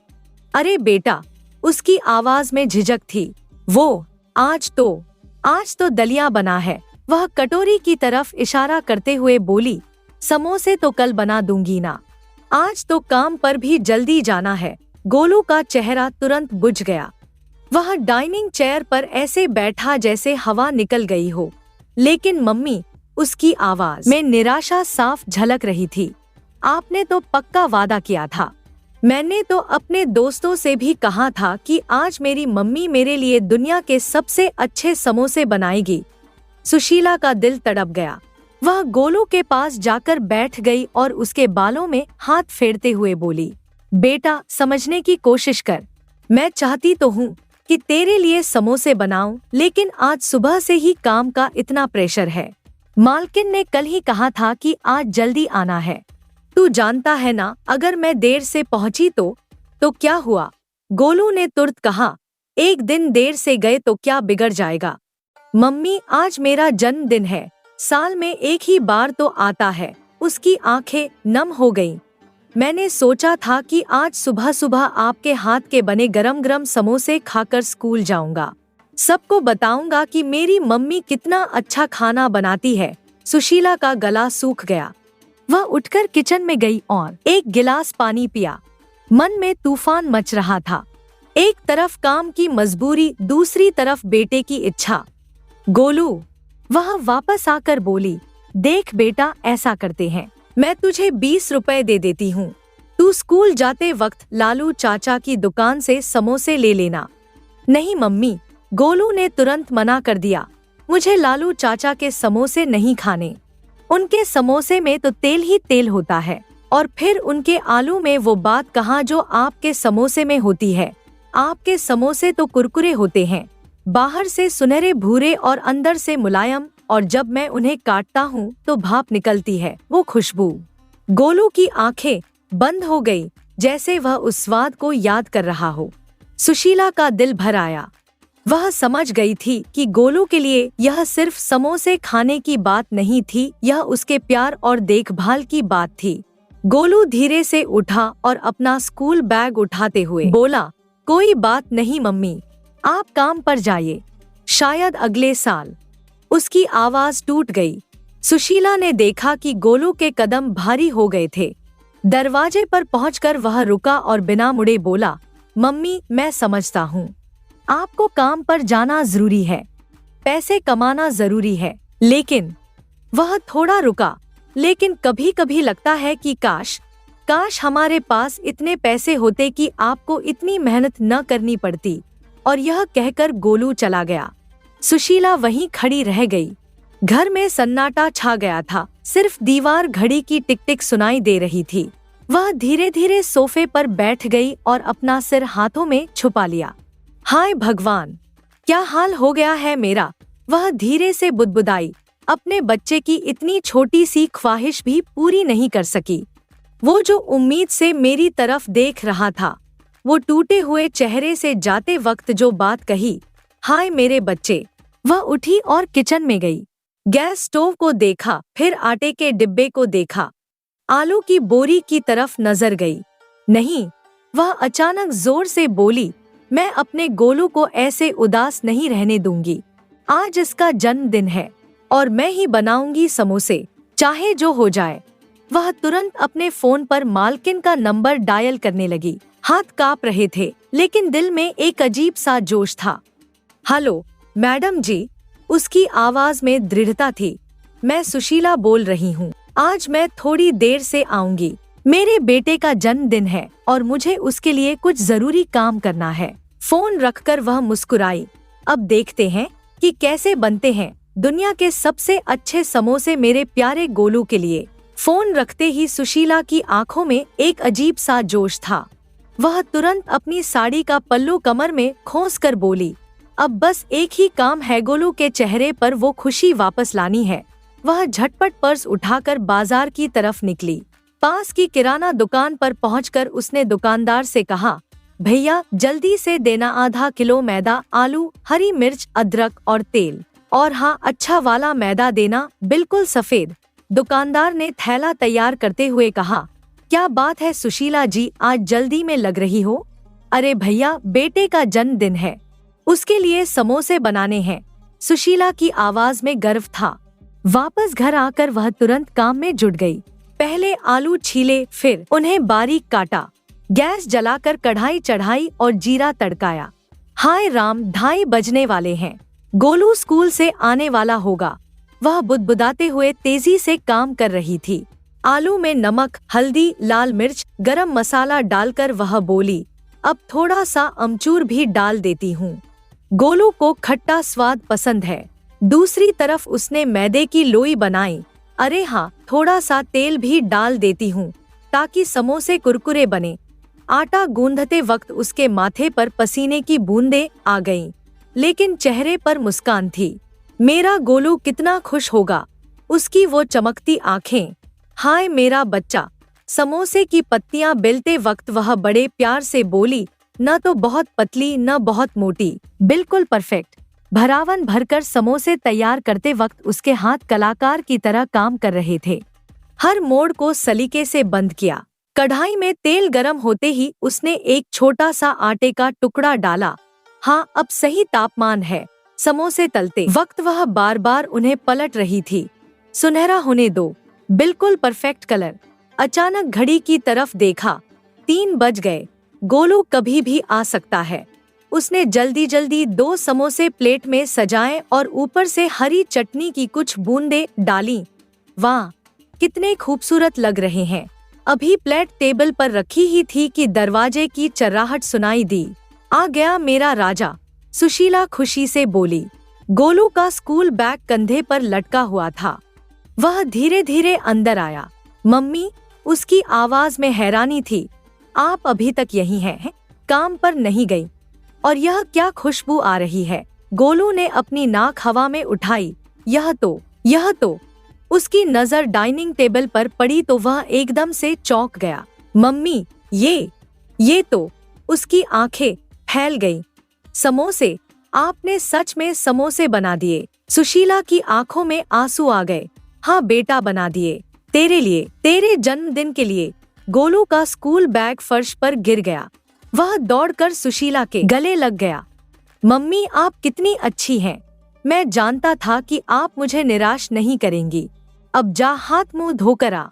अरे बेटा, उसकी आवाज में झिझक थी। वो, आज तो दलिया बना है। वह कटोरी की तरफ इशारा करते हुए बोली, समोसे तो कल बना दूंगी ना, आज तो काम पर भी जल्दी जाना है। गोलू का चेहरा तुरंत बुझ गया। वह डाइनिंग चेयर पर ऐसे बैठा जैसे हवा निकल गई हो। लेकिन मम्मी, उसकी आवाज में निराशा साफ झलक रही थी। आपने तो पक्का वादा किया था। मैंने तो अपने दोस्तों से भी कहा था कि आज मेरी मम्मी मेरे लिए दुनिया के सबसे अच्छे समोसे बनाएगी। सुशीला का दिल तड़प गया। वह गोलू के पास जाकर बैठ गई और उसके बालों में हाथ फेरते हुए बोली, बेटा, समझने की कोशिश कर। मैं चाहती तो हूँ कि तेरे लिए समोसे बनाऊं, लेकिन आज सुबह से ही काम का इतना प्रेशर है। मालकिन ने कल ही कहा था कि आज जल्दी आना है। तू जानता है ना, अगर मैं देर से पहुंची तो क्या हुआ? गोलू ने तुरंत कहा, एक दिन देर से गए तो क्या बिगड़ जाएगा? मम्मी, आज मेरा जन्मदिन है, साल में एक ही बार तो आता है। उसकी आंखें नम हो गईं। मैंने सोचा था कि आज सुबह सुबह आपके हाथ के बने गरम गरम समोसे खाकर स्कूल जाऊंगा। सबको बताऊंगा कि मेरी मम्मी कितना अच्छा खाना बनाती है। सुशीला का गला सूख गया। वह उठकर किचन में गई और एक गिलास पानी पिया। मन में तूफान मच रहा था। एक तरफ काम की मजबूरी, दूसरी तरफ बेटे की इच्छा। गोलू, वह वापस आकर बोली, देख बेटा, ऐसा करते हैं, मैं तुझे 20 रुपए दे देती हूँ। तू स्कूल जाते वक्त लालू चाचा की दुकान से समोसे ले लेना। नहीं मम्मी, गोलू ने तुरंत मना कर दिया। मुझे लालू चाचा के समोसे नहीं खाने। उनके समोसे में तो तेल ही तेल होता है, और फिर उनके आलू में वो बात कहाँ जो आपके समोसे में होती है। आपके समोसे तो कुरकुरे होते हैं। बाहर से सुनहरे भूरे और अंदर से मुलायम, और जब मैं उन्हें काटता हूँ तो भाप निकलती है, वो खुशबू। गोलू की आंखें बंद हो गई, जैसे वह उस स्वाद को याद कर रहा हो। सुशीला का दिल भर आया। वह समझ गई थी कि गोलू के लिए यह सिर्फ समोसे खाने की बात नहीं थी, यह उसके प्यार और देखभाल की बात थी। गोलू धीरे से उठा और अपना स्कूल बैग उठाते हुए बोला, कोई बात नहीं मम्मी, आप काम पर जाइए, शायद अगले साल। उसकी आवाज टूट गई। सुशीला ने देखा कि गोलू के कदम भारी हो गए थे। दरवाजे पर पहुंचकर वह रुका और बिना मुड़े बोला, मम्मी मैं समझता हूँ, आपको काम पर जाना जरूरी है, पैसे कमाना जरूरी है, लेकिन वह थोड़ा रुका। लेकिन कभी कभी लगता है कि काश हमारे पास इतने पैसे होते कि आपको इतनी मेहनत न करनी पड़ती। और यह कहकर गोलू चला गया। सुशीला वहीं खड़ी रह गई। घर में सन्नाटा छा गया था, सिर्फ दीवार घड़ी की टिक टिक सुनाई दे रही थी। वह धीरे धीरे सोफे पर बैठ गई और अपना सिर हाथों में छुपा लिया। हाय भगवान, क्या हाल हो गया है मेरा, वह धीरे से बुदबुदाई। अपने बच्चे की इतनी छोटी सी ख्वाहिश भी पूरी नहीं कर सकी। वो जो उम्मीद से मेरी तरफ देख रहा था, वो टूटे हुए चेहरे से जाते वक्त जो बात कही, हाय मेरे बच्चे। वह उठी और किचन में गई। गैस स्टोव को देखा, फिर आटे के डिब्बे को देखा, आलू की बोरी की तरफ नजर गई। नहीं, वह अचानक जोर से बोली, मैं अपने गोलू को ऐसे उदास नहीं रहने दूंगी। आज इसका जन्मदिन है और मैं ही बनाऊंगी समोसे, चाहे जो हो जाए। वह तुरंत अपने फोन पर मालकिन का नंबर डायल करने लगी। हाथ कांप रहे थे, लेकिन दिल में एक अजीब सा जोश था। हेलो मैडम जी, उसकी आवाज में दृढ़ता थी। मैं सुशीला बोल रही हूँ, आज मैं थोड़ी देर से आऊंगी। मेरे बेटे का जन्मदिन है और मुझे उसके लिए कुछ जरूरी काम करना है। फोन रखकर वह मुस्कुराई। अब देखते हैं कि कैसे बनते हैं दुनिया के सबसे अच्छे समोसे मेरे प्यारे गोलू के लिए। फोन रखते ही सुशीला की आंखों में एक अजीब सा जोश था। वह तुरंत अपनी साड़ी का पल्लू कमर में खोस कर बोली, अब बस एक ही काम है, गोलू के चेहरे पर वो खुशी वापस लानी है। वह झटपट पर्स उठाकर बाजार की तरफ निकली। पास की किराना दुकान पर पहुंचकर उसने दुकानदार से कहा, भैया जल्दी से देना आधा किलो मैदा, आलू, हरी मिर्च, अदरक और तेल, और हाँ अच्छा वाला मैदा देना, बिल्कुल सफेद। दुकानदार ने थैला तैयार करते हुए कहा, क्या बात है सुशीला जी, आज जल्दी में लग रही हो? अरे भैया, बेटे का जन्मदिन है, उसके लिए समोसे बनाने हैं। सुशीला की आवाज में गर्व था। वापस घर आकर वह तुरंत काम में जुट गई। पहले आलू छीले, फिर उन्हें बारीक काटा, गैस जलाकर कढ़ाई चढ़ाई और जीरा तड़काया। हाय राम, 2:30 बजने वाले हैं, गोलू स्कूल से आने वाला होगा। वह बुदबुदाते हुए तेजी से काम कर रही थी। आलू में नमक, हल्दी, लाल मिर्च, गरम मसाला डालकर वह बोली, अब थोड़ा सा अमचूर भी डाल देती हूँ, गोलू को खट्टा स्वाद पसंद है। दूसरी तरफ उसने मैदे की लोई बनाई। अरे हाँ, थोड़ा सा तेल भी डाल देती हूँ ताकि समोसे कुरकुरे बने। आटा गूंदते वक्त उसके माथे पर पसीने की बूंदें आ गईं, लेकिन चेहरे पर मुस्कान थी। मेरा गोलू कितना खुश होगा, उसकी वो चमकती आंखें। हाय मेरा बच्चा। समोसे की पत्तियां बेलते वक्त वह बड़े प्यार से बोली, न तो बहुत पतली न बहुत मोटी, बिल्कुल परफेक्ट। भरावन भरकर समोसे तैयार करते वक्त उसके हाथ कलाकार की तरह काम कर रहे थे। हर मोड़ को सलीके से बंद किया। कढ़ाई में तेल गरम होते ही उसने एक छोटा सा आटे का टुकड़ा डाला। हाँ, अब सही तापमान है। समोसे तलते वक्त वह बार बार उन्हें पलट रही थी। सुनहरा होने दो, बिल्कुल परफेक्ट कलर। अचानक घड़ी की तरफ देखा, 3 बज गए। गोलू कभी भी आ सकता है। उसने जल्दी जल्दी 2 समोसे प्लेट में सजाए और ऊपर से हरी चटनी की कुछ बूंदें डाली। वाह, कितने खूबसूरत लग रहे हैं। अभी प्लेट टेबल पर रखी ही थी कि दरवाजे की चर्राहट सुनाई दी। आ गया मेरा राजा, सुशीला खुशी से बोली। गोलू का स्कूल बैग कंधे पर लटका हुआ था। वह धीरे धीरे अंदर आया। मम्मी, उसकी आवाज में हैरानी थी, आप अभी तक यहीं हैं? काम पर नहीं गई? और यह क्या खुशबू आ रही है? गोलू ने अपनी नाक हवा में उठाई। यह तो। उसकी नजर डाइनिंग टेबल पर पड़ी तो वह एकदम से चौंक गया। मम्मी, ये तो। उसकी आंखें फैल गईं। समोसे? आपने सच में समोसे बना दिए? सुशीला की आंखों में आंसू आ गए। हाँ बेटा, बना दिए, तेरे लिए, तेरे जन्मदिन के लिए। गोलू का स्कूल बैग फर्श पर गिर गया। वह दौड़कर सुशीला के गले लग गया। मम्मी, आप कितनी अच्छी हैं। मैं जानता था कि आप मुझे निराश नहीं करेंगी। अब जा, हाथ मुंह धोकर आ,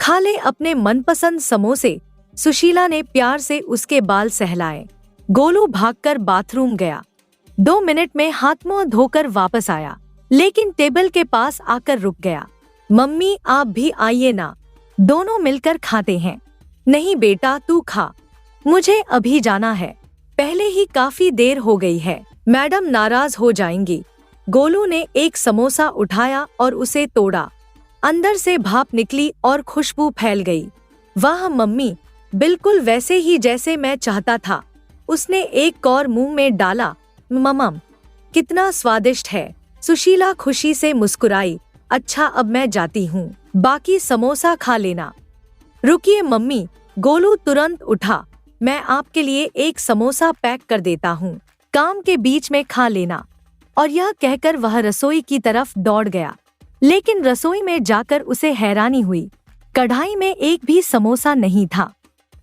खा ले अपने मनपसंद समोसे। सुशीला ने प्यार से उसके बाल सहलाए। गोलू भागकर बाथरूम गया। 2 मिनट में हाथ मुंह धोकर वापस आया, लेकिन टेबल के पास आकर रुक गया। मम्मी, आप भी आइए ना, दोनों मिलकर खाते हैं। नहीं बेटा, तू खा, मुझे अभी जाना है, पहले ही काफी देर हो गई है, मैडम नाराज हो जाएंगी। गोलू ने एक समोसा उठाया और उसे तोड़ा। अंदर से भाप निकली और खुशबू फैल गई। वाह मम्मी, बिल्कुल वैसे ही जैसे मैं चाहता था। उसने एक और मुंह में डाला। मम्म, कितना स्वादिष्ट है। सुशीला खुशी से मुस्कुराई। अच्छा, अब मैं जाती हूँ, बाकी समोसा खा लेना। रुकिए मम्मी, गोलू तुरंत उठा। मैं आपके लिए एक समोसा पैक कर देता हूँ, काम के बीच में खा लेना। और यह कहकर वह रसोई की तरफ दौड़ गया। लेकिन रसोई में जाकर उसे हैरानी हुई। कढ़ाई में एक भी समोसा नहीं था।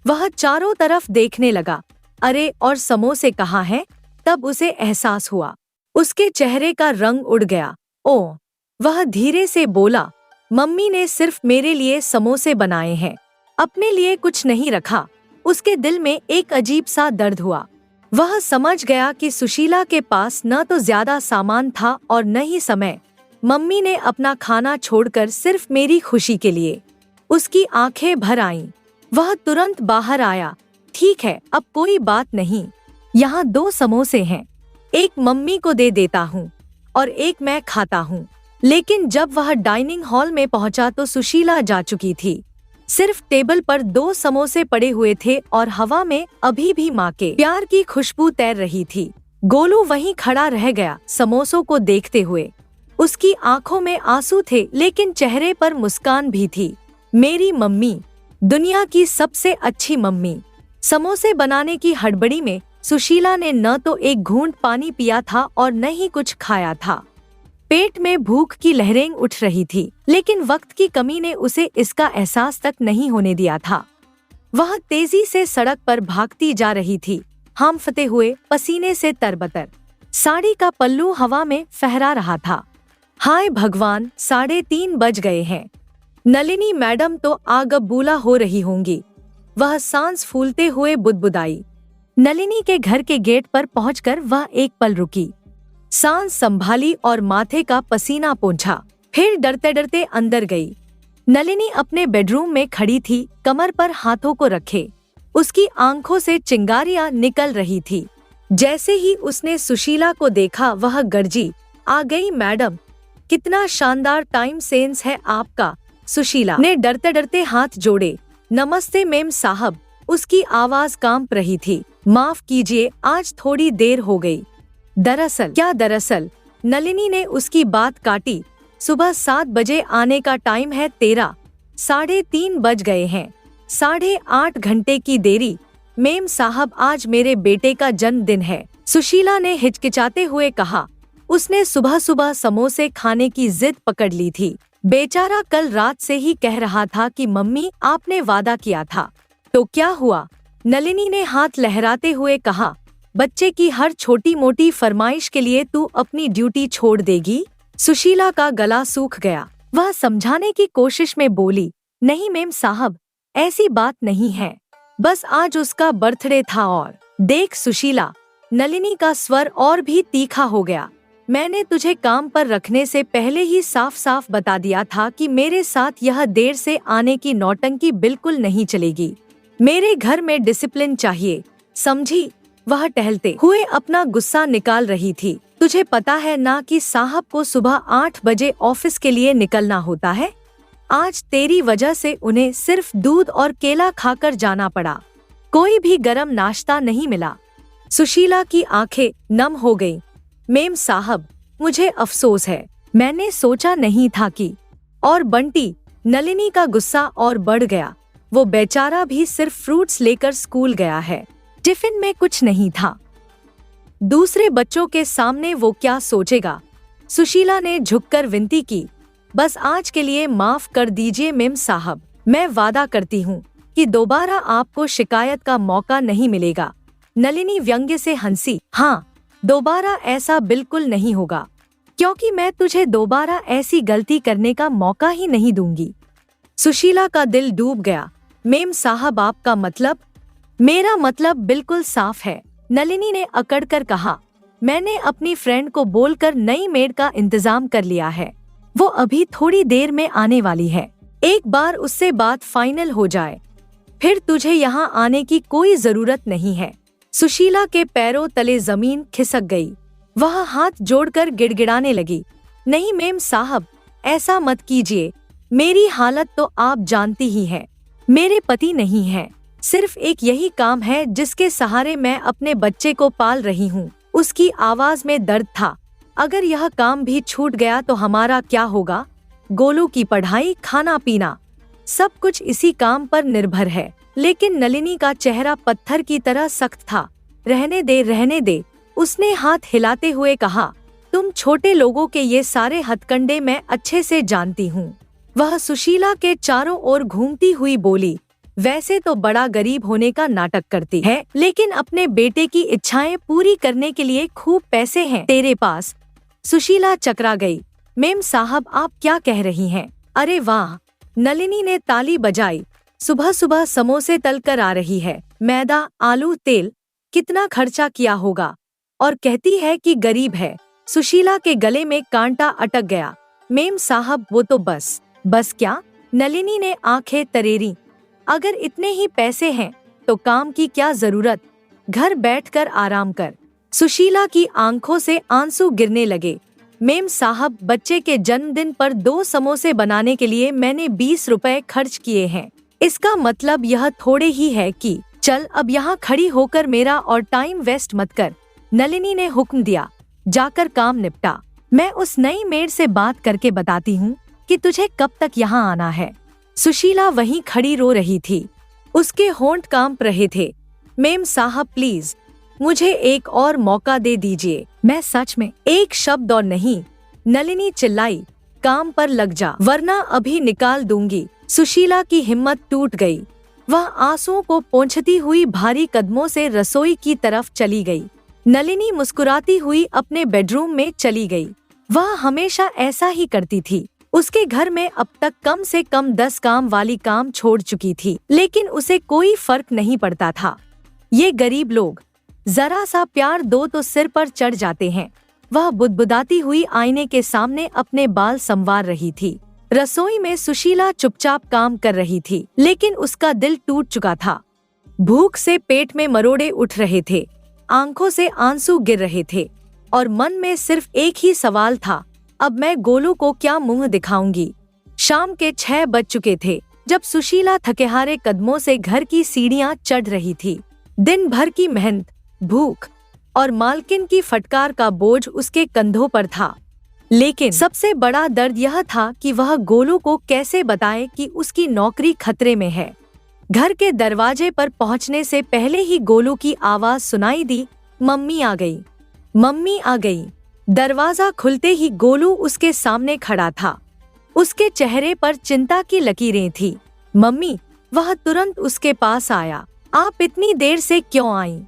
वह चारों तरफ देखने लगा। अरे, और समोसे कहाँ हैं? तब उसे एहसास हुआ। उसके चेहरे का रंग उड़ गया। ओह, वह धीरे से बोला, मम्मी ने सिर्फ मेरे लिए समोसे बनाए हैं, अपने लिए कुछ नहीं रखा। उसके दिल में एक अजीब सा दर्द हुआ। वह समझ गया कि सुशीला के पास न तो ज्यादा सामान था और न ही समय। मम्मी ने अपना खाना छोड़कर सिर्फ मेरी खुशी के लिए। उसकी आंखें भर आईं। वह तुरंत बाहर आया। ठीक है, अब कोई बात नहीं, यहाँ 2 समोसे हैं, एक मम्मी को दे देता हूँ और एक मैं खाता हूँ। लेकिन जब वह डाइनिंग हॉल में पहुंचा तो सुशीला जा चुकी थी। सिर्फ टेबल पर 2 समोसे पड़े हुए थे और हवा में अभी भी माँ के प्यार की खुशबू तैर रही थी। गोलू वहीं खड़ा रह गया, समोसों को देखते हुए। उसकी आंखों में आंसू थे, लेकिन चेहरे पर मुस्कान भी थी। मेरी मम्मी, दुनिया की सबसे अच्छी मम्मी। समोसे बनाने की हड़बड़ी में सुशीला ने न तो एक घूंट पानी पिया था और न ही कुछ खाया था। पेट में भूख की लहरें उठ रही थी, लेकिन वक्त की कमी ने उसे इसका एहसास तक नहीं होने दिया था। वह तेजी से सड़क पर भागती जा रही थी, हांफते हुए, पसीने से तरबतर। साड़ी का पल्लू हवा में फहरा रहा था। हाय भगवान, 3:30 बज गए हैं। नलिनी मैडम तो आगबूला हो रही होंगी। वह सांस फूलते हुए बुदबुदाई। नलिनी के घर के गेट पर पहुंचकर वह एक पल रुकी, सांस संभाली और माथे का पसीना पोंछा। फिर डरते डरते अंदर गई। नलिनी अपने बेडरूम में खड़ी थी, कमर पर हाथों को रखे। उसकी आंखों से चिंगारियां निकल रही थी। जैसे ही उसने सुशीला को देखा वह गरजी, आ गई मैडम, कितना शानदार टाइम सेंस है आपका। सुशीला ने डरते डरते हाथ जोड़े। नमस्ते मेम साहब। उसकी आवाज कांप रही थी। माफ कीजिए, आज थोड़ी देर हो गई। दरअसल नलिनी ने उसकी बात काटी। सुबह 7 बजे आने का टाइम है तेरा, 3:30 बज गए हैं, 8.5 घंटे की देरी। मेम साहब, आज मेरे बेटे का जन्मदिन है, सुशीला ने हिचकिचाते हुए कहा। उसने सुबह सुबह समोसे खाने की जिद पकड़ ली थी। बेचारा कल रात से ही कह रहा था कि मम्मी, आपने वादा किया था। तो क्या हुआ? नलिनी ने हाथ लहराते हुए कहा। बच्चे की हर छोटी मोटी फरमाइश के लिए तू अपनी ड्यूटी छोड़ देगी? सुशीला का गला सूख गया। वह समझाने की कोशिश में बोली, नहीं मेम साहब, ऐसी बात नहीं है, बस आज उसका बर्थडे था। और देख सुशीला, नलिनी का स्वर और भी तीखा हो गया, मैंने तुझे काम पर रखने से पहले ही साफ साफ बता दिया था कि मेरे साथ यह देर से आने की नौटंकी बिल्कुल नहीं चलेगी। मेरे घर में डिसिप्लिन चाहिए, समझी? वह टहलते हुए अपना गुस्सा निकाल रही थी। तुझे पता है ना कि साहब को सुबह 8 बजे ऑफिस के लिए निकलना होता है। आज तेरी वजह से उन्हें सिर्फ दूध और केला खाकर जाना पड़ा, कोई भी गरम नाश्ता नहीं मिला। सुशीला की आंखें नम हो गईं। मेम साहब, मुझे अफसोस है, मैंने सोचा नहीं था कि। और बंटी, नलिनी का गुस्सा और बढ़ गया। वो बेचारा भी सिर्फ फ्रूट्स लेकर स्कूल गया है, टिफिन में कुछ नहीं था। दूसरे बच्चों के सामने वो क्या सोचेगा। सुशीला ने झुककर विनती की, बस आज के लिए माफ कर दीजिए मेम साहब, मैं वादा करती हूँ कि दोबारा आपको शिकायत का मौका नहीं मिलेगा। नलिनी व्यंग्य से हंसी, हाँ, दोबारा ऐसा बिल्कुल नहीं होगा, क्योंकि मैं तुझे दोबारा ऐसी गलती करने का मौका ही नहीं दूंगी। सुशीला का दिल डूब गया। मेम साहब, आपका मतलब? मेरा मतलब बिल्कुल साफ है, नलिनी ने अकड़कर कहा। मैंने अपनी फ्रेंड को बोलकर नई मेड का इंतजाम कर लिया है, वो अभी थोड़ी देर में आने वाली है। एक बार उससे बात फाइनल हो जाए, फिर तुझे यहाँ आने की कोई जरूरत नहीं है। सुशीला के पैरों तले जमीन खिसक गई। वह हाथ जोड़कर गिड़गिड़ाने लगी, नहीं मेम साहब, ऐसा मत कीजिए, मेरी हालत तो आप जानती ही हैं। मेरे पति नहीं है, सिर्फ एक यही काम है जिसके सहारे मैं अपने बच्चे को पाल रही हूँ। उसकी आवाज में दर्द था। अगर यह काम भी छूट गया तो हमारा क्या होगा? गोलू की पढ़ाई, खाना पीना, सब कुछ इसी काम पर निर्भर है। लेकिन नलिनी का चेहरा पत्थर की तरह सख्त था। रहने दे, रहने दे, उसने हाथ हिलाते हुए कहा। तुम छोटे लोगों के ये सारे हथकंडे मैं अच्छे से जानती हूँ। वह सुशीला के चारों ओर घूमती हुई बोली, वैसे तो बड़ा गरीब होने का नाटक करती है, लेकिन अपने बेटे की इच्छाएं पूरी करने के लिए खूब पैसे हैं तेरे पास। सुशीला चकरा गई। मेम साहब, आप क्या कह रही हैं? अरे वाह, नलिनी ने ताली बजाई। सुबह सुबह समोसे तल कर आ रही है, मैदा, आलू, तेल, कितना खर्चा किया होगा, और कहती है कि गरीब है। सुशीला के गले में कांटा अटक गया। मेम साहब, वो तो बस क्या? नलिनी ने आंखें तरेरी। अगर इतने ही पैसे हैं तो काम की क्या जरूरत, घर बैठकर आराम कर। सुशीला की आंखों से आंसू गिरने लगे। मेम साहब, बच्चे के जन्मदिन पर 2 समोसे बनाने के लिए मैंने 20 रुपए खर्च किए हैं। इसका मतलब यह थोड़े ही है कि चल अब यहाँ खड़ी होकर मेरा और टाइम वेस्ट मत कर। नलिनी ने हुक्म दिया, जाकर काम निपटा। मैं उस नई मेड से बात करके बताती हूँ कि तुझे कब तक यहाँ आना है। सुशीला वहीं खड़ी रो रही थी। उसके होंठ कांप रहे थे। मेम साहब, प्लीज मुझे एक और मौका दे दीजिए, मैं सच में एक शब्द और नहीं। नलिनी चिल्लाई, काम पर लग जा, वरना अभी निकाल दूंगी। सुशीला की हिम्मत टूट गई। वह आंसुओं को पोंछती हुई भारी कदमों से रसोई की तरफ चली गई। नलिनी मुस्कुराती हुई अपने बेडरूम में चली गई। वह हमेशा ऐसा ही करती थी। उसके घर में अब तक कम से कम 10 काम वाली काम छोड़ चुकी थी, लेकिन उसे कोई फर्क नहीं पड़ता था। ये गरीब लोग जरा सा प्यार दो तो सिर पर चढ़ जाते हैं। वह बुदबुदाती हुई आईने के सामने अपने बाल संवार रही थी। रसोई में सुशीला चुपचाप काम कर रही थी, लेकिन उसका दिल टूट चुका था। भूख से पेट में मरोड़े उठ रहे थे, आंखों से आंसू गिर रहे थे, और मन में सिर्फ एक ही सवाल था, अब मैं गोलू को क्या मुंह दिखाऊंगी। शाम के 6 बज चुके थे जब सुशीला थकेहारे कदमों से घर की सीढ़ियां चढ़ रही थी। दिन भर की मेहनत, भूख और मालकिन की फटकार का बोझ उसके कंधों पर था। लेकिन सबसे बड़ा दर्द यह था कि वह गोलू को कैसे बताए कि उसकी नौकरी खतरे में है। घर के दरवाजे पर पहुंचने से पहले ही गोलू की आवाज सुनाई दी, मम्मी आ गई, मम्मी आ गई। दरवाजा खुलते ही गोलू उसके सामने खड़ा था। उसके चेहरे पर चिंता की लकीरें थी। मम्मी, वह तुरंत उसके पास आया। आप इतनी देर से क्यों आईं?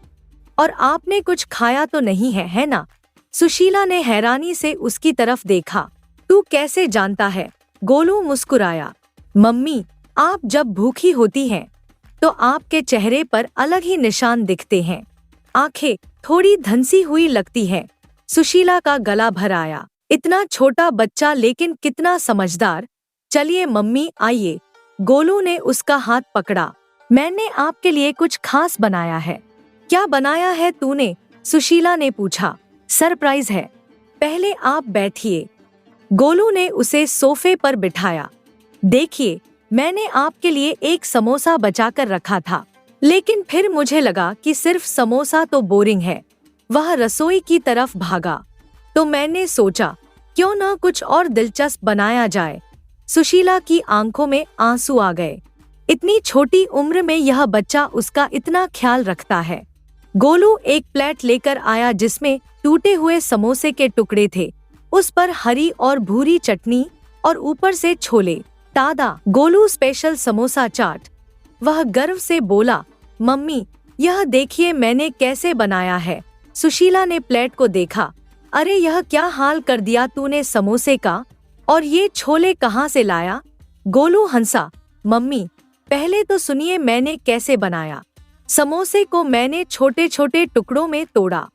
और आपने कुछ खाया तो नहीं है, है ना? सुशीला ने हैरानी से उसकी तरफ देखा। तू कैसे जानता है? गोलू मुस्कुराया। मम्मी, आप जब भूखी होती हैं तो आपके चेहरे पर अलग ही निशान दिखते हैं। आंखें थोड़ी धंसी हुई लगती हैं। सुशीला का गला भर आया। इतना छोटा बच्चा लेकिन कितना समझदार। चलिए मम्मी, आइए। गोलू ने उसका हाथ पकड़ा। मैंने आपके लिए कुछ खास बनाया है। क्या बनाया है तूने? सुशीला ने पूछा। सरप्राइज है, पहले आप बैठिए। गोलू ने उसे सोफे पर बिठाया। देखिए, मैंने आपके लिए एक समोसा बचाकर रखा था, लेकिन फिर मुझे लगा कि सिर्फ समोसा तो बोरिंग है। वह रसोई की तरफ भागा। तो मैंने सोचा क्यों ना कुछ और दिलचस्प बनाया जाए। सुशीला की आंखों में आंसू आ गए। इतनी छोटी उम्र में यह बच्चा उसका इतना ख्याल रखता है। गोलू एक प्लेट लेकर आया जिसमें टूटे हुए समोसे के टुकड़े थे, उस पर हरी और भूरी चटनी और ऊपर से छोले। दादा, गोलू स्पेशल समोसा चाट। वह गर्व से बोला, मम्मी यह देखिए मैंने कैसे बनाया है। सुशीला ने प्लेट को देखा। अरे यह क्या हाल कर दिया तूने समोसे का, और ये छोले कहाँ से लाया? गोलू हंसा। मम्मी पहले तो सुनिए मैंने कैसे बनाया। समोसे को मैंने छोटे छोटे टुकड़ों में तोड़ा,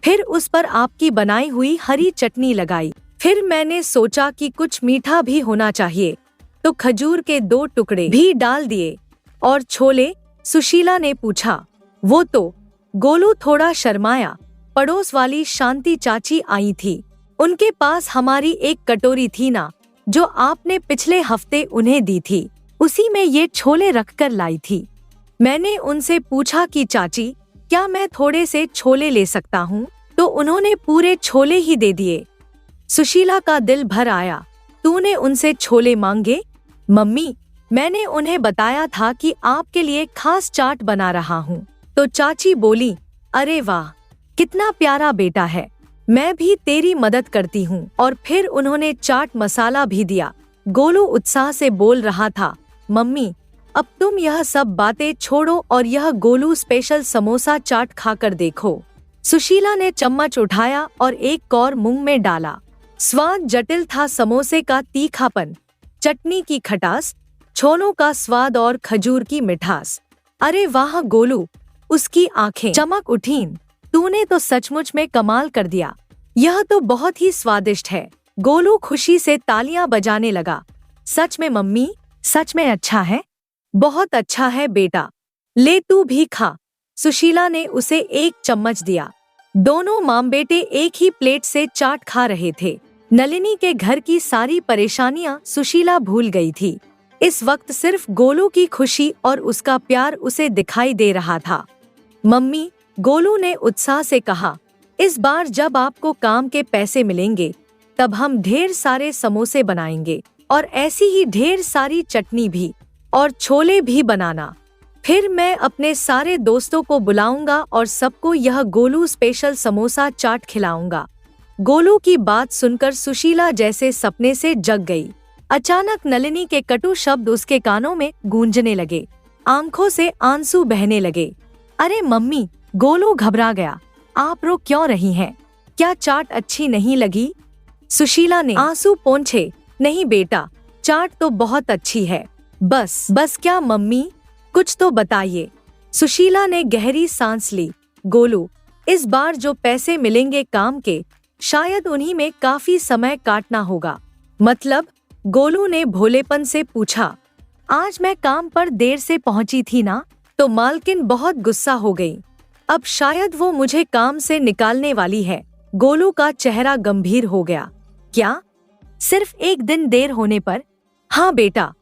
फिर उस पर आपकी बनाई हुई हरी चटनी लगाई। फिर मैंने सोचा कि कुछ मीठा भी होना चाहिए, तो खजूर के 2 टुकड़े भी डाल दिए। और छोले? सुशीला ने पूछा। वो तो। गोलू थोड़ा शर्माया। पड़ोस वाली शांति चाची आई थी, उनके पास हमारी एक कटोरी थी ना, जो आपने पिछले हफ्ते उन्हें दी थी, उसी में ये छोले रखकर लाई थी। मैंने उनसे पूछा कि चाची क्या मैं थोड़े से छोले ले सकता हूँ, तो उन्होंने पूरे छोले ही दे दिए। सुशीला का दिल भर आया। तूने उनसे छोले मांगे? मम्मी मैंने उन्हें बताया था कि आपके लिए खास चाट बना रहा हूँ। तो चाची बोली, अरे वाह कितना प्यारा बेटा है, मैं भी तेरी मदद करती हूँ। और फिर उन्होंने चाट मसाला भी दिया। गोलू उत्साह से बोल रहा था, मम्मी अब तुम यह सब बातें छोड़ो और यह गोलू स्पेशल समोसा चाट खाकर देखो। सुशीला ने चम्मच उठाया और एक कौर मुंह में डाला। स्वाद जटिल था। समोसे का तीखापन, चटनी की खटास, छोलों का स्वाद और खजूर की मिठास। अरे वाह गोलू, उसकी आंखें चमक उठीं। तूने तो सचमुच में कमाल कर दिया, यह तो बहुत ही स्वादिष्ट है। गोलू खुशी से तालियां बजाने लगा। सच में मम्मी, सच में अच्छा है, बहुत अच्छा है बेटा, ले तू भी खा। सुशीला ने उसे एक चम्मच दिया। दोनों माँ बेटे एक ही प्लेट से चाट खा रहे थे। नलिनी के घर की सारी परेशानियां सुशीला भूल गई थी। इस वक्त सिर्फ गोलू की खुशी और उसका प्यार उसे दिखाई दे रहा था। मम्मी, गोलू ने उत्साह से कहा, इस बार जब आपको काम के पैसे मिलेंगे तब हम ढेर सारे समोसे बनाएंगे, और ऐसी ही ढेर सारी चटनी भी, और छोले भी बनाना। फिर मैं अपने सारे दोस्तों को बुलाऊंगा और सबको यह गोलू स्पेशल समोसा चाट खिलाऊंगा। गोलू की बात सुनकर सुशीला जैसे सपने से जग गई। अचानक नलिनी के कटु शब्द उसके कानों में गूंजने लगे। आंखों से आंसू बहने लगे। अरे मम्मी, गोलू घबरा गया। आप रो क्यों रही हैं? क्या चाट अच्छी नहीं लगी? सुशीला ने आंसू पोंछे। नहीं बेटा, चाट तो बहुत अच्छी है। बस क्या मम्मी, कुछ तो बताइए। सुशीला ने गहरी सांस ली। गोलू, इस बार जो पैसे मिलेंगे काम के, शायद उन्हीं में काफी समय काटना होगा। मतलब? गोलू ने भोलेपन से पूछा। आज मैं काम पर देर से पहुंची थी ना, तो मालकिन बहुत गुस्सा हो गई। अब शायद वो मुझे काम से निकालने वाली है। गोलू का चेहरा गंभीर हो गया। क्या? सिर्फ एक दिन देर होने पर? हाँ बेटा,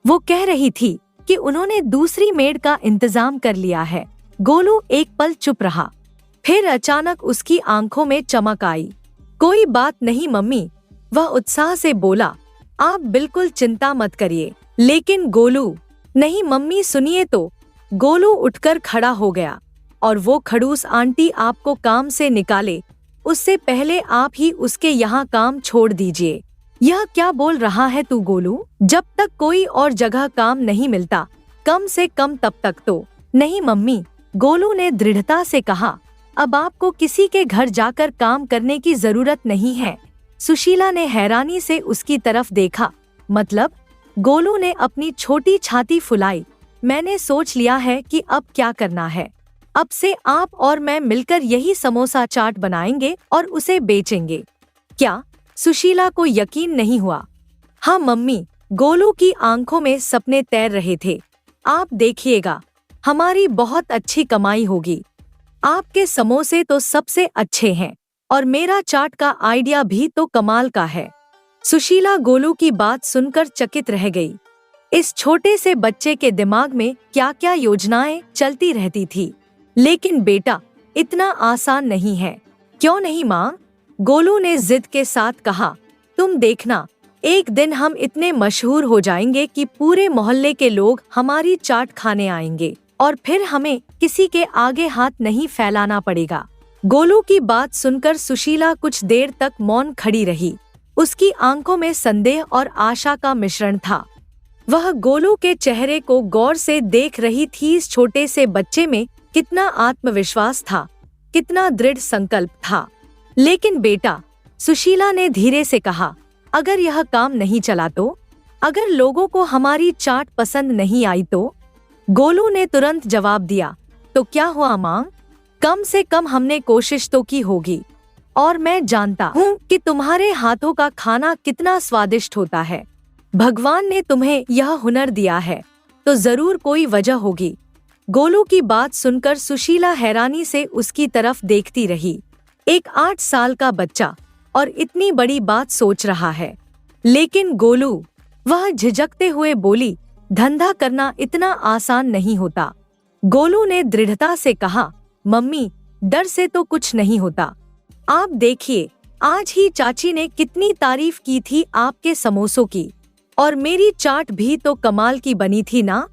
वो कह रही थी कि उन्होंने दूसरी मेड का इंतजाम कर लिया है। गोलू एक पल चुप रहा, फिर अचानक उसकी आंखों में चमक आई। कोई बात नहीं मम्मी, वह उत्साह से बोला, आप बिल्कुल चिंता मत करिए। लेकिन गोलू, नहीं मम्मी सुनिए तो। गोलू उठकर खड़ा हो गया। और वो खड़ूस आंटी आपको काम से निकाले उससे पहले आप ही उसके यहाँ काम छोड़ दीजिए। यह क्या बोल रहा है तू गोलू? जब तक कोई और जगह काम नहीं मिलता, कम से कम तब तक तो। नहीं मम्मी, गोलू ने दृढ़ता से कहा, अब आपको किसी के घर जाकर काम करने की जरूरत नहीं है। सुशीला ने हैरानी से उसकी तरफ देखा। मतलब? गोलू ने अपनी छोटी छाती फुलाई। मैंने सोच लिया है कि अब क्या करना है। अब से आप और मैं मिलकर यही समोसा चाट बनाएंगे और उसे बेचेंगे। क्या? सुशीला को यकीन नहीं हुआ। हाँ मम्मी, गोलू की आंखों में सपने तैर रहे थे। आप देखिएगा, हमारी बहुत अच्छी कमाई होगी। आपके समोसे तो सबसे अच्छे हैं और मेरा चाट का आइडिया भी तो कमाल का है। सुशीला गोलू की बात सुनकर चकित रह गई। इस छोटे से बच्चे के दिमाग में क्या क्या योजनाएं चलती रहती थी। लेकिन बेटा, इतना आसान नहीं है। क्यों नहीं माँ? गोलू ने जिद के साथ कहा, तुम देखना, एक दिन हम इतने मशहूर हो जाएंगे कि पूरे मोहल्ले के लोग हमारी चाट खाने आएंगे और फिर हमें किसी के आगे हाथ नहीं फैलाना पड़ेगा। गोलू की बात सुनकर सुशीला कुछ देर तक मौन खड़ी रही। उसकी आंखों में संदेह और आशा का मिश्रण था। वह गोलू के चेहरे को गौर से देख रही थी। इस छोटे से बच्चे में कितना आत्मविश्वास था, कितना दृढ़ संकल्प था। लेकिन बेटा, सुशीला ने धीरे से कहा, अगर यह काम नहीं चला तो? अगर लोगों को हमारी चाट पसंद नहीं आई तो? गोलू ने तुरंत जवाब दिया, तो क्या हुआ माँ? कम से कम हमने कोशिश तो की होगी। और मैं जानता हूँ कि तुम्हारे हाथों का खाना कितना स्वादिष्ट होता है। भगवान ने तुम्हें यह हुनर दिया है तो जरूर कोई वजह होगी। गोलू की बात सुनकर सुशीला हैरानी से उसकी तरफ देखती रही। एक 8 साल का बच्चा और इतनी बड़ी बात सोच रहा है। लेकिन गोलू, वह झिझकते हुए बोली, धंधा करना इतना आसान नहीं होता। गोलू ने दृढ़ता से कहा, मम्मी, डर से तो कुछ नहीं होता। आप देखिए, आज ही चाची ने कितनी तारीफ की थी आपके समोसों की, और मेरी चाट भी तो कमाल की बनी थी ना।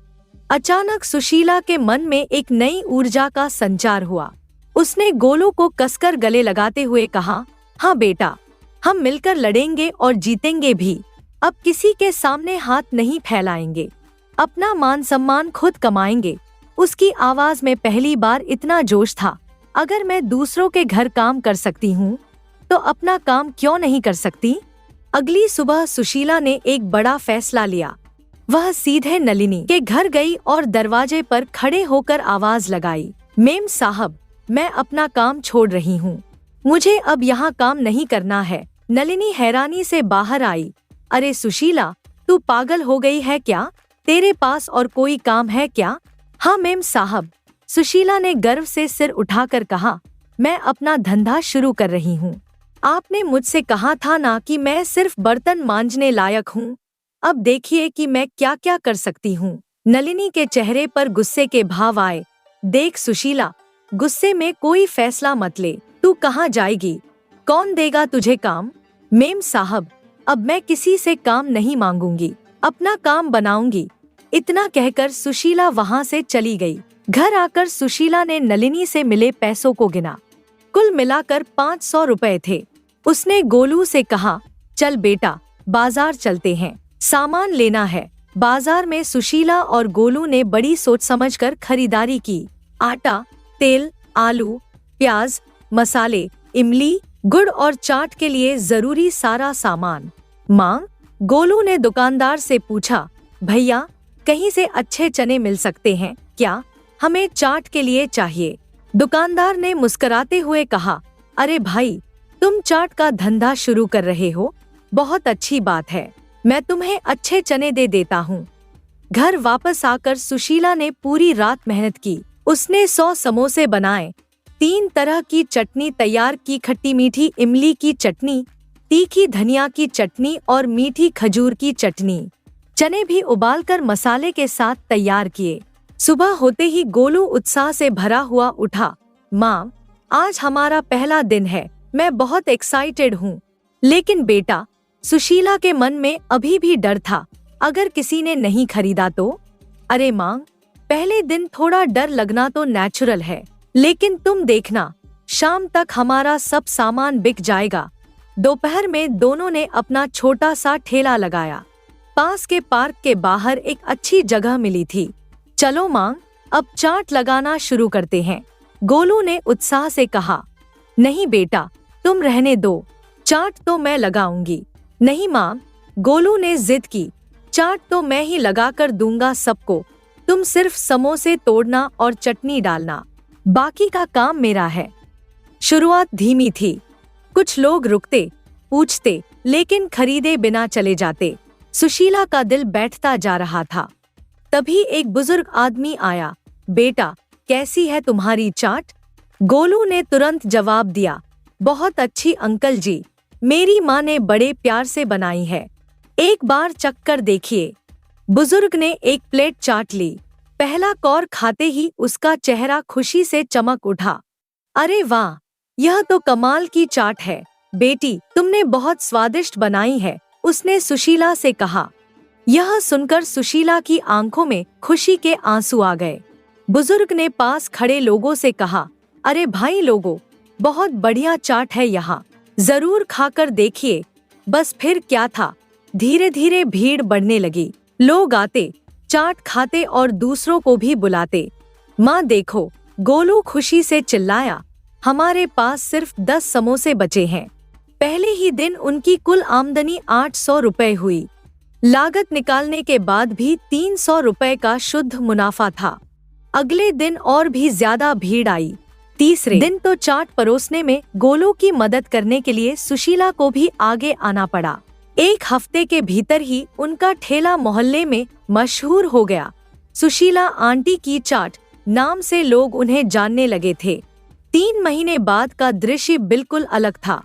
अचानक सुशीला के मन में एक नई ऊर्जा का संचार हुआ। उसने गोलू को कसकर गले लगाते हुए कहा, हाँ बेटा, हम मिलकर लड़ेंगे और जीतेंगे भी। अब किसी के सामने हाथ नहीं फैलाएंगे, अपना मान सम्मान खुद कमाएंगे। उसकी आवाज में पहली बार इतना जोश था। अगर मैं दूसरों के घर काम कर सकती हूँ तो अपना काम क्यों नहीं कर सकती? अगली सुबह सुशीला ने एक बड़ा फैसला लिया। वह सीधे नलिनी के घर गई और दरवाजे पर खड़े होकर आवाज लगाई, मेम साहब, मैं अपना काम छोड़ रही हूँ। मुझे अब यहाँ काम नहीं करना है। नलिनी हैरानी से बाहर आई। अरे सुशीला, तू पागल हो गई है क्या? तेरे पास और कोई काम है क्या? हाँ मेम साहब, सुशीला ने गर्व से सिर उठाकर कहा, मैं अपना धंधा शुरू कर रही हूँ। आपने मुझसे कहा था ना कि मैं सिर्फ बर्तन मांजने लायक हूँ। अब देखिए कि मैं क्या क्या कर सकती हूँ। नलिनी के चेहरे पर गुस्से के भाव आए। देख सुशीला, गुस्से में कोई फैसला मत ले। तू कहाँ जाएगी? कौन देगा तुझे काम? मेम साहब, अब मैं किसी से काम नहीं मांगूंगी, अपना काम बनाऊंगी। इतना कहकर सुशीला वहाँ से चली गई। घर आकर सुशीला ने नलिनी से मिले पैसों को गिना। कुल मिलाकर 500 रुपए थे। उसने गोलू से कहा, चल बेटा, बाजार चलते हैं, सामान लेना है। बाजार में सुशीला और गोलू ने बड़ी सोच समझकर खरीदारी की। आटा, तेल, आलू, प्याज, मसाले, इमली, गुड़ और चाट के लिए जरूरी सारा सामान। माँ, गोलू ने दुकानदार से पूछा, भैया, कहीं से अच्छे चने मिल सकते हैं क्या? हमें चाट के लिए चाहिए। दुकानदार ने मुस्कुराते हुए कहा, अरे भाई, तुम चाट का धंधा शुरू कर रहे हो, बहुत अच्छी बात है। मैं तुम्हें अच्छे चने दे देता हूँ। घर वापस आकर सुशीला ने पूरी रात मेहनत की। उसने 100 समोसे बनाए, 3 तरह की चटनी तैयार की, खट्टी मीठी इमली की चटनी, तीखी धनिया की चटनी और मीठी खजूर की चटनी। चने भी उबालकर मसाले के साथ तैयार किए। सुबह होते ही गोलू उत्साह से भरा हुआ उठा। माँ, आज हमारा पहला दिन है, मैं बहुत एक्साइटेड हूँ। लेकिन बेटा, सुशीला के मन में अभी भी डर था, अगर किसी ने नहीं खरीदा तो? अरे माँ, पहले दिन थोड़ा डर लगना तो नेचुरल है, लेकिन तुम देखना, शाम तक हमारा सब सामान बिक जाएगा। दोपहर में दोनों ने अपना छोटा सा ठेला लगाया। पास के पार्क के बाहर एक अच्छी जगह मिली थी। चलो माँ, अब चाट लगाना शुरू करते हैं, गोलू ने उत्साह से कहा। नहीं बेटा, तुम रहने दो, चाट तो मैं लगाऊंगी। नहीं माँ, गोलू ने जिद की, चाट तो मैं ही लगा कर दूंगा सबको, तुम सिर्फ समोसे तोड़ना और चटनी डालना, बाकी का काम मेरा है। शुरुआत धीमी थी। कुछ लोग रुकते, पूछते, लेकिन खरीदे बिना चले जाते। सुशीला का दिल बैठता जा रहा था। तभी एक बुजुर्ग आदमी आया। बेटा, कैसी है तुम्हारी चाट? गोलू ने तुरंत जवाब दिया, बहुत अच्छी अंकल जी, मेरी माँ ने बड़े प्यार से बनाई है, एक बार चख कर देखिए। बुजुर्ग ने एक प्लेट चाट ली। पहला कौर खाते ही उसका चेहरा खुशी से चमक उठा। अरे वाह, यह तो कमाल की चाट है, बेटी, तुमने बहुत स्वादिष्ट बनाई है, उसने सुशीला से कहा। यह सुनकर सुशीला की आंखों में खुशी के आंसू आ गए। बुजुर्ग ने पास खड़े लोगों से कहा, अरे भाई लोगों, बहुत बढ़िया चाट है यहाँ, जरूर खाकर देखिए। बस फिर क्या था, धीरे धीरे भीड़ बढ़ने लगी। लोग आते, चाट खाते और दूसरों को भी बुलाते। माँ देखो, गोलू खुशी से चिल्लाया, हमारे पास सिर्फ 10 समोसे बचे हैं। पहले ही दिन उनकी कुल आमदनी 800 रुपए हुई। लागत निकालने के बाद भी 300 रुपए का शुद्ध मुनाफा था। अगले दिन और भी ज्यादा भीड़ आई। तीसरे दिन तो चाट परोसने में गोलू की मदद करने के लिए सुशीला को भी आगे आना पड़ा। एक हफ्ते के भीतर ही उनका ठेला मोहल्ले में मशहूर हो गया। सुशीला आंटी की चाट नाम से लोग उन्हें जानने लगे थे। 3 महीने बाद का दृश्य बिल्कुल अलग था।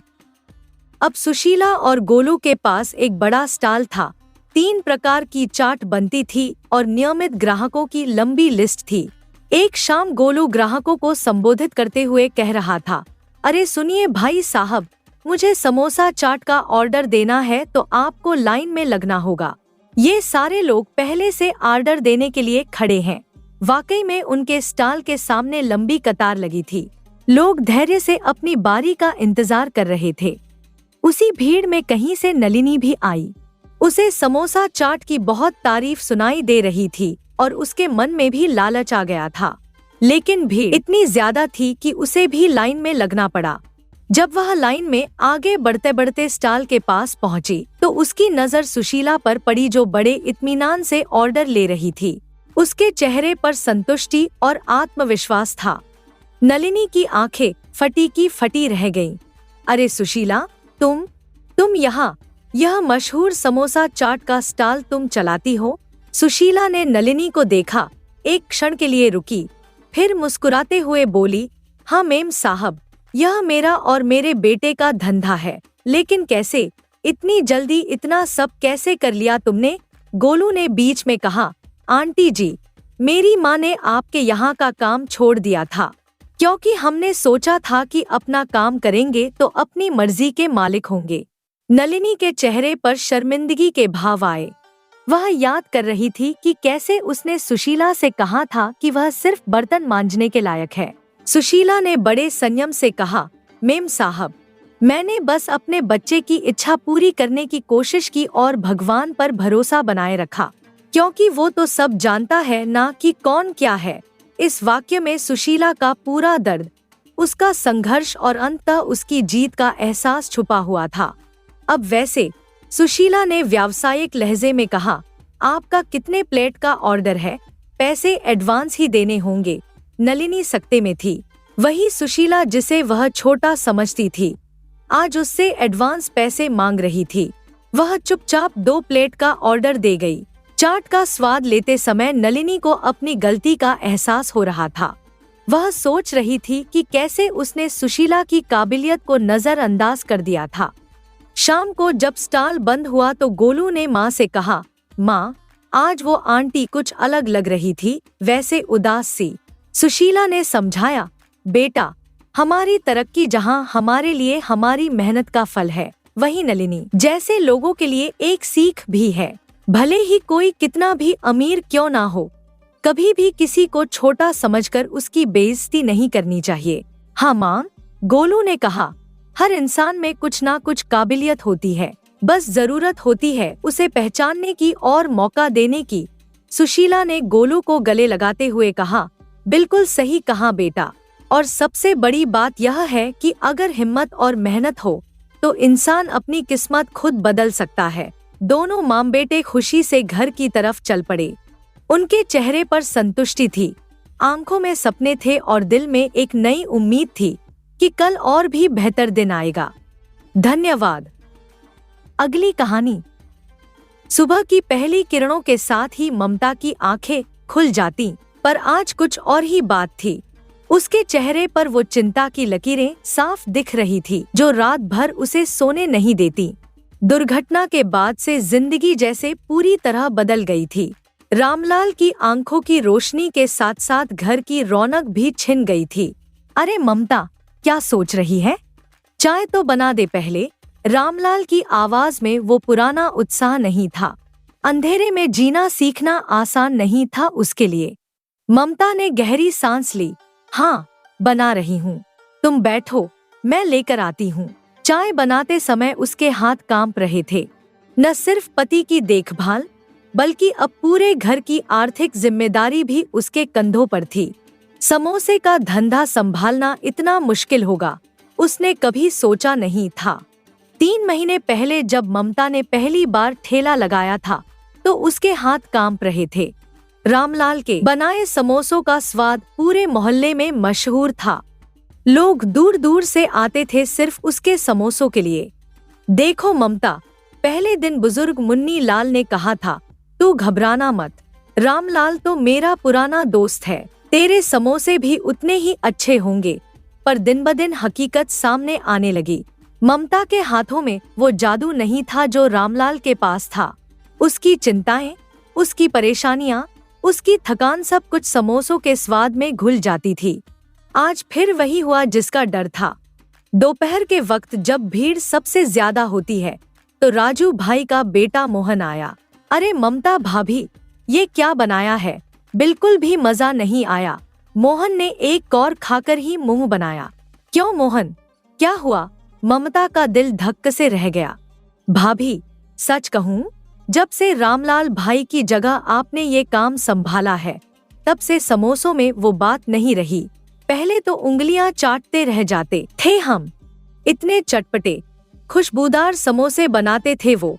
अब सुशीला और गोलू के पास एक बड़ा स्टॉल था। 3 प्रकार की चाट बनती थी और नियमित ग्राहकों की लंबी लिस्ट थी। एक शाम गोलू ग्राहकों को संबोधित करते हुए कह रहा था, अरे सुनिए भाई साहब, मुझे समोसा चाट का ऑर्डर देना है तो आपको लाइन में लगना होगा। ये सारे लोग पहले से ऑर्डर देने के लिए खड़े हैं। वाकई में उनके स्टॉल के सामने लंबी कतार लगी थी। लोग धैर्य से अपनी बारी का इंतजार कर रहे थे। उसी भीड़ में कहीं से नलिनी भी आई। उसे समोसा चाट की बहुत तारीफ सुनाई दे रही थी और उसके मन में भी लालच आ गया था। लेकिन भीड़ इतनी ज्यादा थी कि उसे भी लाइन में लगना पड़ा। जब वह लाइन में आगे बढ़ते बढ़ते स्टॉल के पास पहुंची तो उसकी नजर सुशीला पर पड़ी, जो बड़े इत्मीनान से ऑर्डर ले रही थी। उसके चेहरे पर संतुष्टि और आत्मविश्वास था। नलिनी की आंखें फटी की फटी रह गईं। अरे सुशीला, तुम यहाँ, यह मशहूर समोसा चाट का स्टॉल तुम चलाती हो? सुशीला ने नलिनी को देखा, एक क्षण के लिए रुकी, फिर मुस्कुराते हुए बोली, हाँ मेम साहब, यह मेरा और मेरे बेटे का धंधा है। लेकिन कैसे, इतनी जल्दी इतना सब कैसे कर लिया तुमने? गोलू ने बीच में कहा, आंटी जी, मेरी माँ ने आपके यहाँ का काम छोड़ दिया था, क्योंकि हमने सोचा था कि अपना काम करेंगे तो अपनी मर्जी के मालिक होंगे। नलिनी के चेहरे पर शर्मिंदगी के भाव आए। वह याद कर रही थी कि कैसे उसने सुशीला से कहा था कि वह सिर्फ बर्तन मांजने के लायक है। सुशीला ने बड़े संयम से कहा, मेम साहब, मैंने बस अपने बच्चे की इच्छा पूरी करने की कोशिश की और भगवान पर भरोसा बनाए रखा, क्योंकि वो तो सब जानता है ना कि कौन क्या है। इस वाक्य में सुशीला का पूरा दर्द, उसका संघर्ष और अंततः उसकी जीत का एहसास छुपा हुआ था। अब वैसे, सुशीला ने व्यावसायिक लहजे में कहा, आपका कितने प्लेट का ऑर्डर है? पैसे एडवांस ही देने होंगे। नलिनी सकते में थी। वही सुशीला जिसे वह छोटा समझती थी, आज उससे एडवांस पैसे मांग रही थी। वह चुपचाप 2 प्लेट का ऑर्डर दे गई। चाट का स्वाद लेते समय नलिनी को अपनी गलती का एहसास हो रहा था। वह सोच रही थी कि कैसे उसने सुशीला की काबिलियत को नजरअंदाज कर दिया था। शाम को जब स्टॉल बंद हुआ तो गोलू ने माँ से कहा, माँ, आज वो आंटी कुछ अलग लग रही थी, वैसे उदास सी। सुशीला ने समझाया, बेटा, हमारी तरक्की जहाँ हमारे लिए हमारी मेहनत का फल है, वही नलिनी जैसे लोगों के लिए एक सीख भी है। भले ही कोई कितना भी अमीर क्यों ना हो, कभी भी किसी को छोटा समझकर उसकी बेइज्जती नहीं करनी चाहिए। हाँ माँ, गोलू ने कहा, हर इंसान में कुछ ना कुछ काबिलियत होती है, बस जरूरत होती है उसे पहचानने की और मौका देने की। सुशीला ने गोलू को गले लगाते हुए कहा, बिल्कुल सही कहा बेटा, और सबसे बड़ी बात यह है कि अगर हिम्मत और मेहनत हो तो इंसान अपनी किस्मत खुद बदल सकता है। दोनों माँ बेटे खुशी से घर की तरफ चल पड़े। उनके चेहरे पर संतुष्टि थी, आंखों में सपने थे और दिल में एक नई उम्मीद थी कि कल और भी बेहतर दिन आएगा। धन्यवाद। अगली कहानी। सुबह की पहली किरणों के साथ ही ममता की आंखें खुल जाती, पर आज कुछ और ही बात थी। उसके चेहरे पर वो चिंता की लकीरें साफ दिख रही थी, जो रात भर उसे सोने नहीं देती। दुर्घटना के बाद से जिंदगी जैसे पूरी तरह बदल गई थी। रामलाल की आंखों की रोशनी के साथ साथ घर की रौनक भी छिन गई थी। अरे ममता, क्या सोच रही है? चाय तो बना दे पहले। रामलाल की आवाज में वो पुराना उत्साह नहीं था। अंधेरे में जीना सीखना आसान नहीं था उसके लिए। ममता ने गहरी सांस ली। हाँ, बना रही हूँ। तुम बैठो, मैं लेकर आती हूँ। चाय बनाते समय उसके हाथ कांप रहे थे। न सिर्फ पति की देखभाल, बल्कि अब पूरे घर की आर्थिक जिम्मेदारी भी उसके कंधों पर थी। समोसे का धंधा संभालना इतना मुश्किल होगा, उसने कभी सोचा नहीं था। 3 महीने पहले जब ममता ने पहली बार ठेला लगाया था, तो उसके हाथ कांप रहे थे। रामलाल के बनाए समोसों का स्वाद पूरे मोहल्ले में मशहूर था। लोग दूर दूर से आते थे सिर्फ उसके समोसों के लिए। देखो ममता, पहले दिन बुजुर्ग मुन्नी लाल ने कहा था, तू घबराना मत। रामलाल तो मेरा पुराना दोस्त है, तेरे समोसे भी उतने ही अच्छे होंगे। पर दिन ब दिन हकीकत सामने आने लगी। ममता के हाथों में वो जादू नहीं था जो रामलाल के पास था। उसकी चिंताएं, उसकी परेशानियां, उसकी थकान सब कुछ समोसों के स्वाद में घुल जाती थी। आज फिर वही हुआ जिसका डर था। दोपहर के वक्त जब भीड़ सबसे ज्यादा होती है, तो राजू भाई का बेटा मोहन आया। अरे ममता भाभी, ये क्या बनाया है? बिल्कुल भी मजा नहीं आया। मोहन ने एक कौर खाकर ही मुंह बनाया। क्यों मोहन, क्या हुआ? ममता का दिल धक्क से रह गया। भाभी, सच कहूँ, जब से रामलाल भाई की जगह आपने ये काम संभाला है, तब से समोसों में वो बात नहीं रही। पहले तो उंगलियां चाटते रह जाते थे हम। इतने चटपटे, खुशबूदार समोसे बनाते थे वो।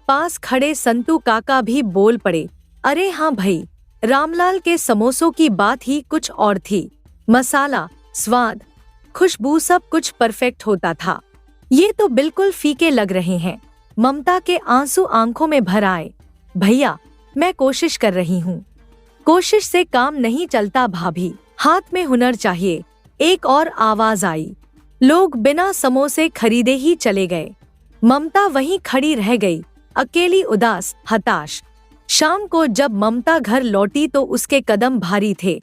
पास खड़े संतू काका भी बोल पड़े, अरे हाँ भाई, रामलाल के समोसों की बात ही कुछ और थी। मसाला, स्वाद, खुशबू सब कुछ परफेक्ट होता था। ये तो बिल्कुल फीके लग रहे हैं। ममता के आंसू आंखों में भर आए। भैया, मैं कोशिश कर रही हूँ। कोशिश से काम नहीं चलता भाभी, हाथ में हुनर चाहिए। एक और आवाज आई। लोग बिना समोसे खरीदे ही चले गए। ममता वहीं खड़ी रह गई, अकेली, उदास, हताश। शाम को जब ममता घर लौटी तो उसके कदम भारी थे।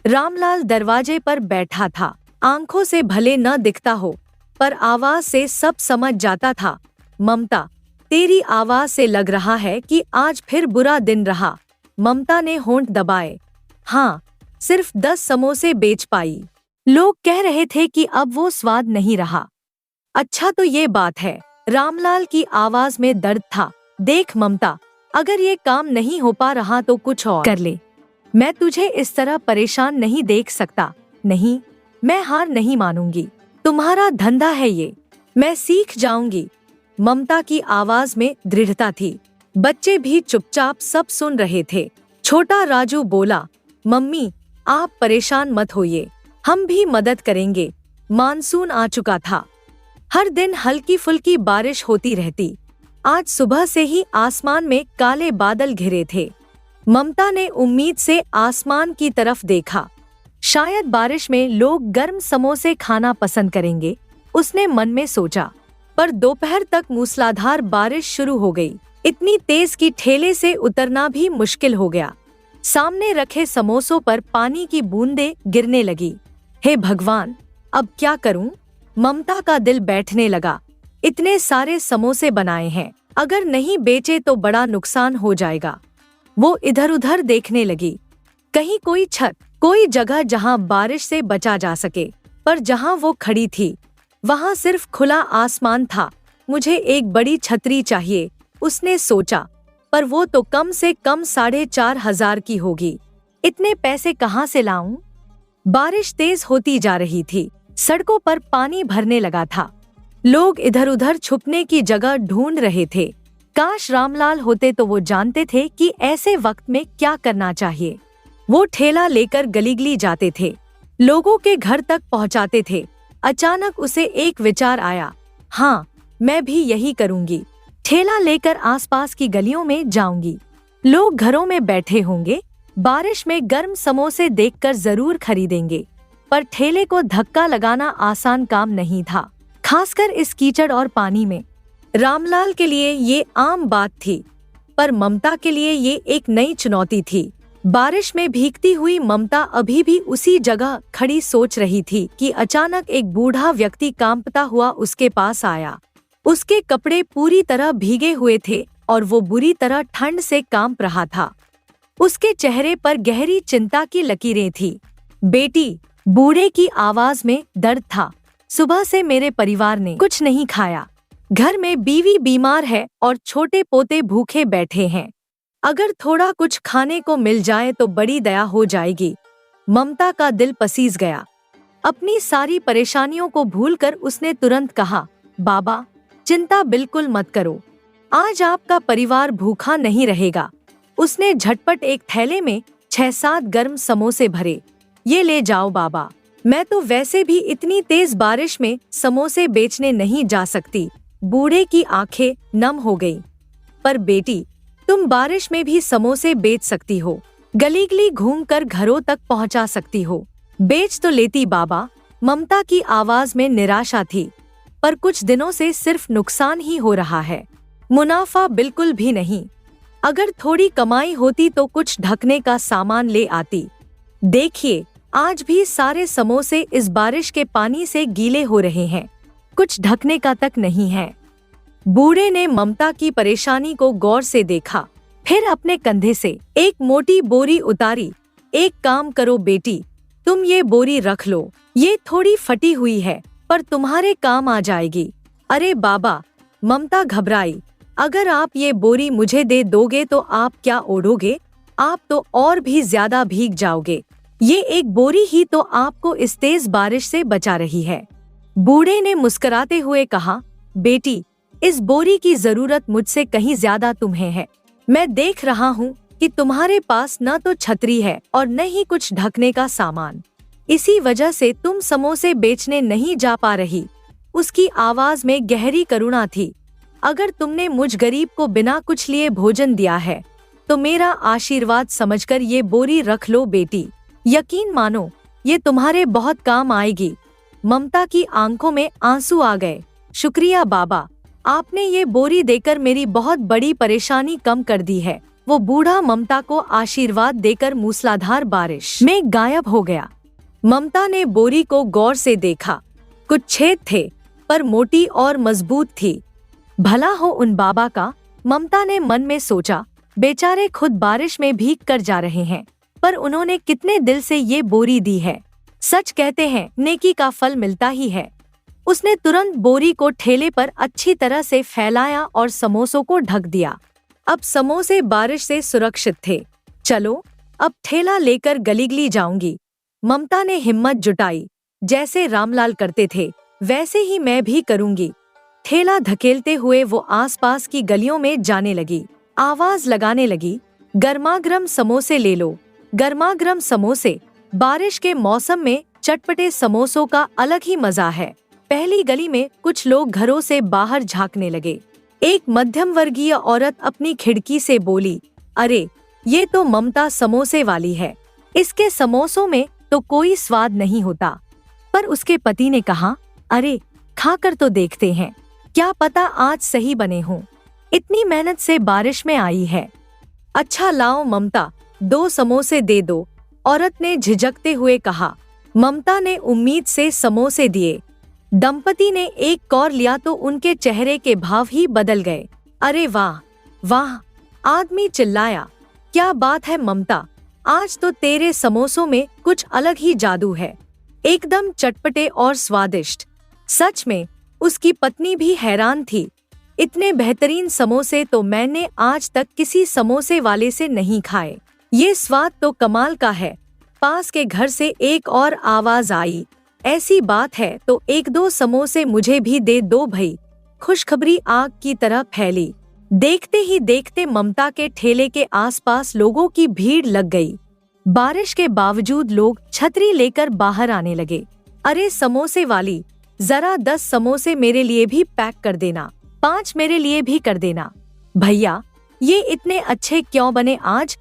रामलाल दरवाजे पर बैठा था। आंखों से भले न दिखता हो, पर आवाज से सब समझ जाता था। ममता, तेरी आवाज से लग रहा है कि आज फिर बुरा दिन रहा। ममता ने होंठ दबाए। हाँ, सिर्फ 10 समोसे बेच पाई। लोग कह रहे थे कि अब वो स्वाद नहीं रहा। अच्छा तो ये बात है। रामलाल की आवाज में दर्द था। देख ममता, अगर ये काम नहीं हो पा रहा तो कुछ और कर ले। मैं तुझे इस तरह परेशान नहीं देख सकता। नहीं, मैं हार नहीं मानूंगी। तुम्हारा धंधा है ये, मैं सीख जाऊंगी। ममता की आवाज में दृढ़ता थी। बच्चे भी चुपचाप सब सुन रहे थे। छोटा राजू बोला, मम्मी, आप परेशान मत होइए, हम भी मदद करेंगे। मानसून आ चुका था। हर दिन हल्की फुल्की बारिश होती रहती। आज सुबह से ही आसमान में काले बादल घिरे थे। ममता ने उम्मीद से आसमान की तरफ देखा। शायद बारिश में लोग गर्म समोसे खाना पसंद करेंगे, उसने मन में सोचा। पर दोपहर तक मूसलाधार बारिश शुरू हो गई। इतनी तेज कि ठेले से उतरना भी मुश्किल हो गया। सामने रखे समोसों पर पानी की बूंदें गिरने लगी। हे भगवान, अब क्या करूं? ममता का दिल बैठने लगा। इतने सारे समोसे बनाए हैं, अगर नहीं बेचे तो बड़ा नुकसान हो जाएगा। वो इधर उधर देखने लगी। कहीं कोई छत, कोई जगह जहां बारिश से बचा जा सके। पर जहां वो खड़ी थी, वहां सिर्फ खुला आसमान था। मुझे एक बड़ी छतरी चाहिए, उसने सोचा। पर वो तो कम से कम 4,500 की होगी। इतने पैसे कहाँ से लाऊं? बारिश तेज होती जा रही थी। सड़कों पर पानी भरने लगा था। लोग इधर उधर छुपने की जगह ढूंढ रहे थे। काश रामलाल होते तो वो जानते थे कि ऐसे वक्त में क्या करना चाहिए। वो ठेला लेकर गली जाते थे, लोगों के घर तक पहुंचाते थे। अचानक उसे एक विचार आया। हाँ, मैं भी यही करूंगी। ठेला लेकर आसपास की गलियों में जाऊंगी। लोग घरों में बैठे होंगे, बारिश में गर्म समोसे देखकर जरूर खरीदेंगे। पर ठेले को धक्का लगाना आसान काम नहीं था, खासकर इस कीचड़ और पानी में। रामलाल के लिए ये आम बात थी, पर ममता के लिए ये एक नई चुनौती थी। बारिश में भीगती हुई ममता अभी भी उसी जगह खड़ी सोच रही थी कि अचानक एक बूढ़ा व्यक्ति कांपता हुआ उसके पास आया। उसके कपड़े पूरी तरह भीगे हुए थे और वो बुरी तरह ठंड से कांप रहा था। उसके चेहरे पर गहरी चिंता की लकीरें थी। बेटी, बूढ़े की आवाज में दर्द था, सुबह से मेरे परिवार ने कुछ नहीं खाया। घर में बीवी बीमार है और छोटे पोते भूखे बैठे हैं। अगर थोड़ा कुछ खाने को मिल जाए तो बड़ी दया हो जाएगी। ममता का दिल पसीज गया। अपनी सारी परेशानियों को भूलकर उसने तुरंत कहा, बाबा, चिंता बिल्कुल मत करो, आज आपका परिवार भूखा नहीं रहेगा। उसने झटपट एक थैले में 6-7 गर्म समोसे भरे। ये ले जाओ बाबा, मैं तो वैसे भी इतनी तेज बारिश में समोसे बेचने नहीं जा सकती। बूढ़े की आंखें नम हो गईं। पर बेटी, तुम बारिश में भी समोसे बेच सकती हो, गली गली घूमकर घरों तक पहुंचा सकती हो। बेच तो लेती बाबा। ममता की आवाज में निराशा थी। पर कुछ दिनों से सिर्फ नुकसान ही हो रहा है, मुनाफा बिल्कुल भी नहीं। अगर थोड़ी कमाई होती तो कुछ ढकने का सामान ले आती। देखिए, आज भी सारे समोसे इस बारिश के पानी से गीले हो रहे हैं, कुछ ढकने का तक नहीं है। बूढ़े ने ममता की परेशानी को गौर से देखा, फिर अपने कंधे से एक मोटी बोरी उतारी। एक काम करो बेटी, तुम ये बोरी रख लो, ये थोड़ी फटी हुई है पर तुम्हारे काम आ जाएगी। अरे बाबा, ममता घबराई, अगर आप ये बोरी मुझे दे दोगे तो आप क्या ओढ़ोगे? आप तो और भी ज्यादा भीग जाओगे। ये एक बोरी ही तो आपको इस तेज बारिश से बचा रही है। बूढ़े ने मुस्कुराते हुए कहा, बेटी, इस बोरी की जरूरत मुझसे कहीं ज्यादा तुम्हें है। मैं देख रहा हूँ कि तुम्हारे पास न तो छतरी है और न ही कुछ ढकने का सामान, इसी वजह से तुम समोसे बेचने नहीं जा पा रही। उसकी आवाज में गहरी करुणा थी। अगर तुमने मुझ गरीब को बिना कुछ लिए भोजन दिया है तो मेरा आशीर्वाद समझकर ये बोरी रख लो बेटी। यकीन मानो, ये तुम्हारे बहुत काम आएगी। ममता की आंखों में आंसू आ गए। शुक्रिया बाबा, आपने ये बोरी देकर मेरी बहुत बड़ी परेशानी कम कर दी है। वो बूढ़ा ममता को आशीर्वाद देकर मूसलाधार बारिश में गायब हो गया। ममता ने बोरी को गौर से देखा। कुछ छेद थे पर मोटी और मजबूत थी। भला हो उन बाबा का, ममता ने मन में सोचा। बेचारे खुद बारिश में भीग कर जा रहे हैं, पर उन्होंने कितने दिल से ये बोरी दी है। सच कहते हैं, नेकी का फल मिलता ही है। उसने तुरंत बोरी को ठेले पर अच्छी तरह से फैलाया और समोसों को ढक दिया। अब समोसे बारिश से सुरक्षित थे। चलो, अब ठेला लेकर गली जाऊंगी। ममता ने हिम्मत जुटाई। जैसे रामलाल करते थे वैसे ही मैं भी करूंगी। ठेला धकेलते हुए वो आसपास की गलियों में जाने लगी। आवाज लगाने लगी, गर्मागर्म समोसे ले लो, गर्मागर्म समोसे। बारिश के मौसम में चटपटे समोसों का अलग ही मजा है। पहली गली में कुछ लोग घरों से बाहर झांकने लगे। एक मध्यम वर्गीय औरत अपनी खिड़की से बोली, अरे, ये तो ममता समोसे वाली है। इसके समोसों में तो कोई स्वाद नहीं होता। पर उसके पति ने कहा, अरे, खाकर तो देखते हैं, क्या पता आज सही बने हों। इतनी मेहनत से बारिश में आई है। अच्छा लाओ ममता, 2 समोसे दे दो, औरत ने झिझकते हुए कहा। ममता ने उम्मीद से समोसे दिए। दंपति ने एक कौर लिया तो उनके चेहरे के भाव ही बदल गए। अरे वाह वाह, आदमी चिल्लाया, क्या बात है ममता, आज तो तेरे समोसों में कुछ अलग ही जादू है, एकदम चटपटे और स्वादिष्ट। सच में उसकी पत्नी भी हैरान थी। इतने बेहतरीन समोसे तो मैंने आज तक किसी समोसे वाले से नहीं खाए। ये स्वाद तो कमाल का है। पास के घर से एक और आवाज आई, ऐसी बात है तो 1-2 समोसे मुझे भी दे दो भई। खुशखबरी आग की तरह फैली। देखते ही देखते ममता के ठेले के आसपास लोगों की भीड़ लग गई। बारिश के बावजूद लोग छतरी लेकर बाहर आने लगे। अरे समोसे वाली, जरा 10 समोसे मेरे लिए भी पैक कर देना, 5 मेरे लिए भी कर देना। भैया, ये इतने अच्छे क्यों बने आज?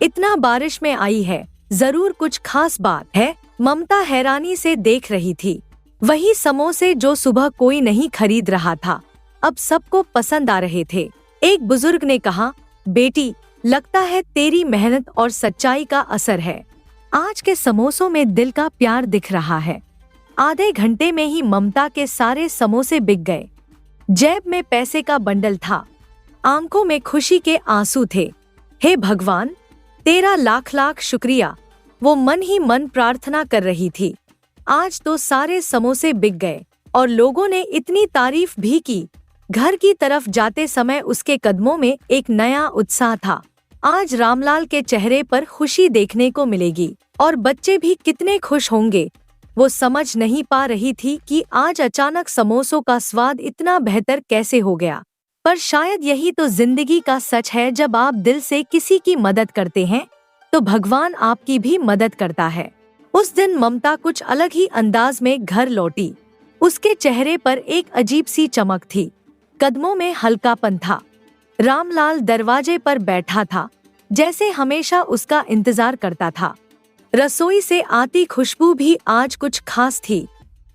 इतना बारिश में आई है, जरूर कुछ खास बात है। ममता हैरानी से देख रही थी। वही समोसे जो सुबह कोई नहीं खरीद रहा था, अब सबको पसंद आ रहे थे। एक बुजुर्ग ने कहा, बेटी, लगता है तेरी मेहनत और सच्चाई का असर है। आज के समोसों में दिल का प्यार दिख रहा है। आधे घंटे में ही ममता के सारे समोसे बिक गए। जेब में पैसे का बंडल था, आंखों में खुशी के आंसू थे। हे भगवान, तेरा लाख लाख शुक्रिया, वो मन ही मन प्रार्थना कर रही थी। आज तो सारे समोसे बिक गए और लोगों ने इतनी तारीफ भी की। घर की तरफ जाते समय उसके कदमों में एक नया उत्साह था। आज रामलाल के चेहरे पर खुशी देखने को मिलेगी और बच्चे भी कितने खुश होंगे। वो समझ नहीं पा रही थी कि आज अचानक समोसों का स्वाद इतना बेहतर कैसे हो गया। पर शायद यही तो जिंदगी का सच है, जब आप दिल से किसी की मदद करते हैं तो भगवान आपकी भी मदद करता है। उस दिन ममता कुछ अलग ही अंदाज में घर लौटी। उसके चेहरे पर एक अजीब सी चमक थी, कदमों में हल्कापन था। रामलाल दरवाजे पर बैठा था, जैसे हमेशा उसका इंतजार करता था। रसोई से आती खुशबू भी आज कुछ खास थी।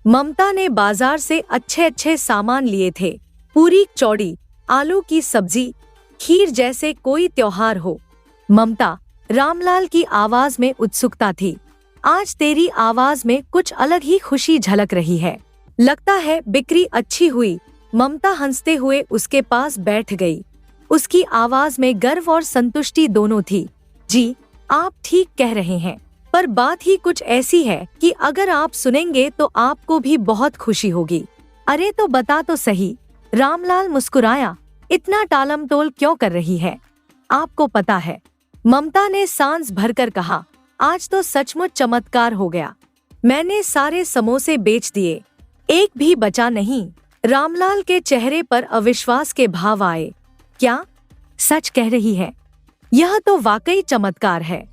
ममता ने बाजार से अच्छे अच्छे सामान लिए थे, पूरी चौड़ी, आलू की सब्जी, खीर, जैसे कोई त्योहार हो। ममता, रामलाल की आवाज में उत्सुकता थी। आज तेरी आवाज में कुछ अलग ही खुशी झलक रही है। लगता है बिक्री अच्छी हुई। ममता हंसते हुए उसके पास बैठ गई। उसकी आवाज में गर्व और संतुष्टि दोनों थी। जी, आप ठीक कह रहे हैं, पर बात ही कुछ ऐसी है कि अगर आप सुनेंगे तो आपको भी बहुत खुशी होगी। अरे तो बता तो सही। रामलाल मुस्कुराया। इतना टालमटोल क्यों कर रही है? आपको पता है, ममता ने सांस भरकर कहा, आज तो सचमुच चमत्कार हो गया। मैंने सारे समोसे बेच दिए, एक भी बचा नहीं। रामलाल के चेहरे पर अविश्वास के भाव आए। क्या सच कह रही है? यह तो वाकई चमत्कार है।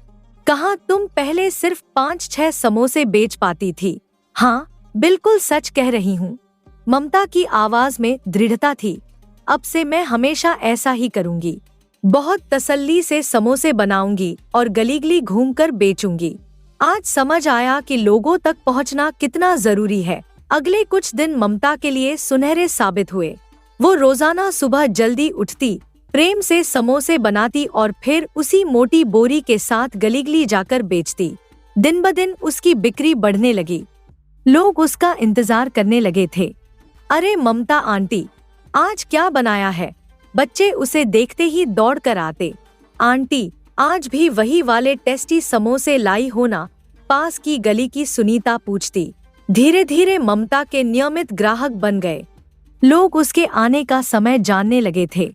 कहाँ तुम पहले सिर्फ 5-6 समोसे बेच पाती थी? हाँ, बिल्कुल सच कह रही हूँ। ममता की आवाज में दृढ़ता थी। अब से मैं हमेशा ऐसा ही करूँगी। बहुत तसल्ली से समोसे बनाऊंगी और गली गली घूमकर बेचूंगी। आज समझ आया कि लोगों तक पहुंचना कितना जरूरी है। अगले कुछ दिन ममता के लिए सुनहरे साबित हुए। वो रोजाना सुबह जल्दी उठती, प्रेम से समोसे बनाती और फिर उसी मोटी बोरी के साथ गली गली जाकर बेचती। दिन ब दिन उसकी बिक्री बढ़ने लगी। लोग उसका इंतजार करने लगे थे। अरे ममता आंटी, आज क्या बनाया है? बच्चे उसे देखते ही दौड़ कर आते। आंटी, आज भी वही वाले टेस्टी समोसे लाई हो ना? पास की गली की सुनीता पूछती। धीरे धीरे ममता के नियमित ग्राहक बन गए। लोग उसके आने का समय जानने लगे थे।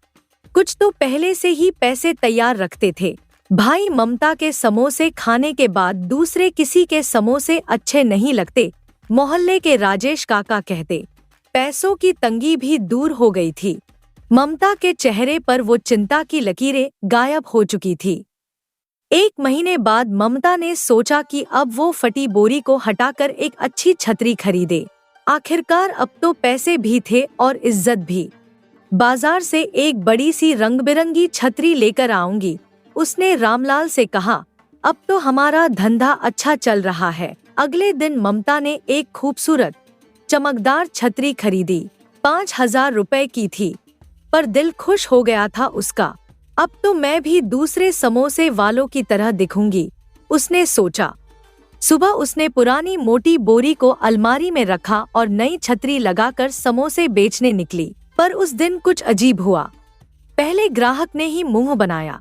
कुछ तो पहले से ही पैसे तैयार रखते थे। भाई, ममता के समोसे खाने के बाद दूसरे किसी के समोसे अच्छे नहीं लगते, मोहल्ले के राजेश काका कहते। पैसों की तंगी भी दूर हो गई थी। ममता के चेहरे पर वो चिंता की लकीरें गायब हो चुकी थी। 1 महीने बाद ममता ने सोचा कि अब वो फटी बोरी को हटाकर एक अच्छी छतरी खरीदे। आखिरकार अब तो पैसे भी थे और इज्जत भी। बाजार से एक बड़ी सी रंग बिरंगी छतरी लेकर आऊंगी, उसने रामलाल से कहा। अब तो हमारा धंधा अच्छा चल रहा है। अगले दिन ममता ने एक खूबसूरत चमकदार छतरी खरीदी। 5,000 रुपए की थी, पर दिल खुश हो गया था उसका। अब तो मैं भी दूसरे समोसे वालों की तरह दिखूंगी, उसने सोचा। सुबह उसने पुरानी मोटी बोरी को अलमारी में रखा और नई छतरी लगाकर समोसे बेचने निकली। पर उस दिन कुछ अजीब हुआ। पहले ग्राहक ने ही मुंह बनाया।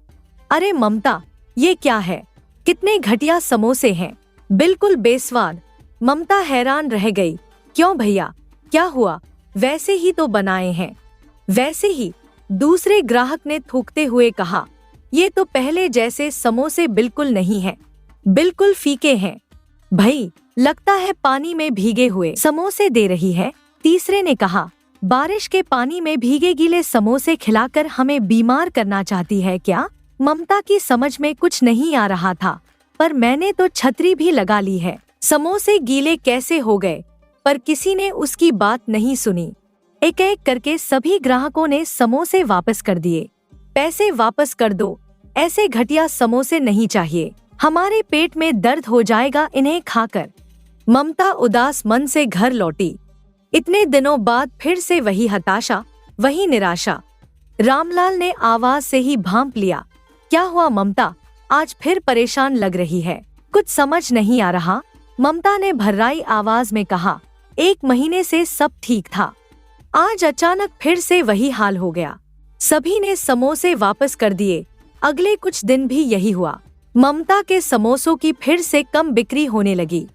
अरे ममता, ये क्या है? कितने घटिया समोसे हैं, बिल्कुल बेस्वाद। ममता हैरान रह गई। क्यों भैया, क्या हुआ? वैसे ही तो बनाए हैं। वैसे ही, दूसरे ग्राहक ने थूकते हुए कहा। ये तो पहले जैसे समोसे बिल्कुल नहीं हैं, बिल्कुल फीके हैं। भाई, लगता है पानी में भीगे हुए समोसे दे रही है, तीसरे ने कहा। बारिश के पानी में भीगे गीले समोसे खिलाकर हमें बीमार करना चाहती है क्या? ममता की समझ में कुछ नहीं आ रहा था। पर मैंने तो छतरी भी लगा ली है, समोसे गीले कैसे हो गए? पर किसी ने उसकी बात नहीं सुनी। एक एक करके सभी ग्राहकों ने समोसे वापस कर दिए। पैसे वापस कर दो, ऐसे घटिया समोसे नहीं चाहिए, हमारे पेट में दर्द हो जाएगा इन्हें खाकर। ममता उदास मन से घर लौटी। इतने दिनों बाद फिर से वही हताशा, वही निराशा। रामलाल ने आवाज से ही भांप लिया। क्या हुआ ममता, आज फिर परेशान लग रही है? कुछ समझ नहीं आ रहा, ममता ने भर्राई आवाज में कहा। 1 महीने से सब ठीक था, आज अचानक फिर से वही हाल हो गया। सभी ने समोसे वापस कर दिए। अगले कुछ दिन भी यही हुआ। ममता के समोसों की फिर से कम बिक्री होने लगी।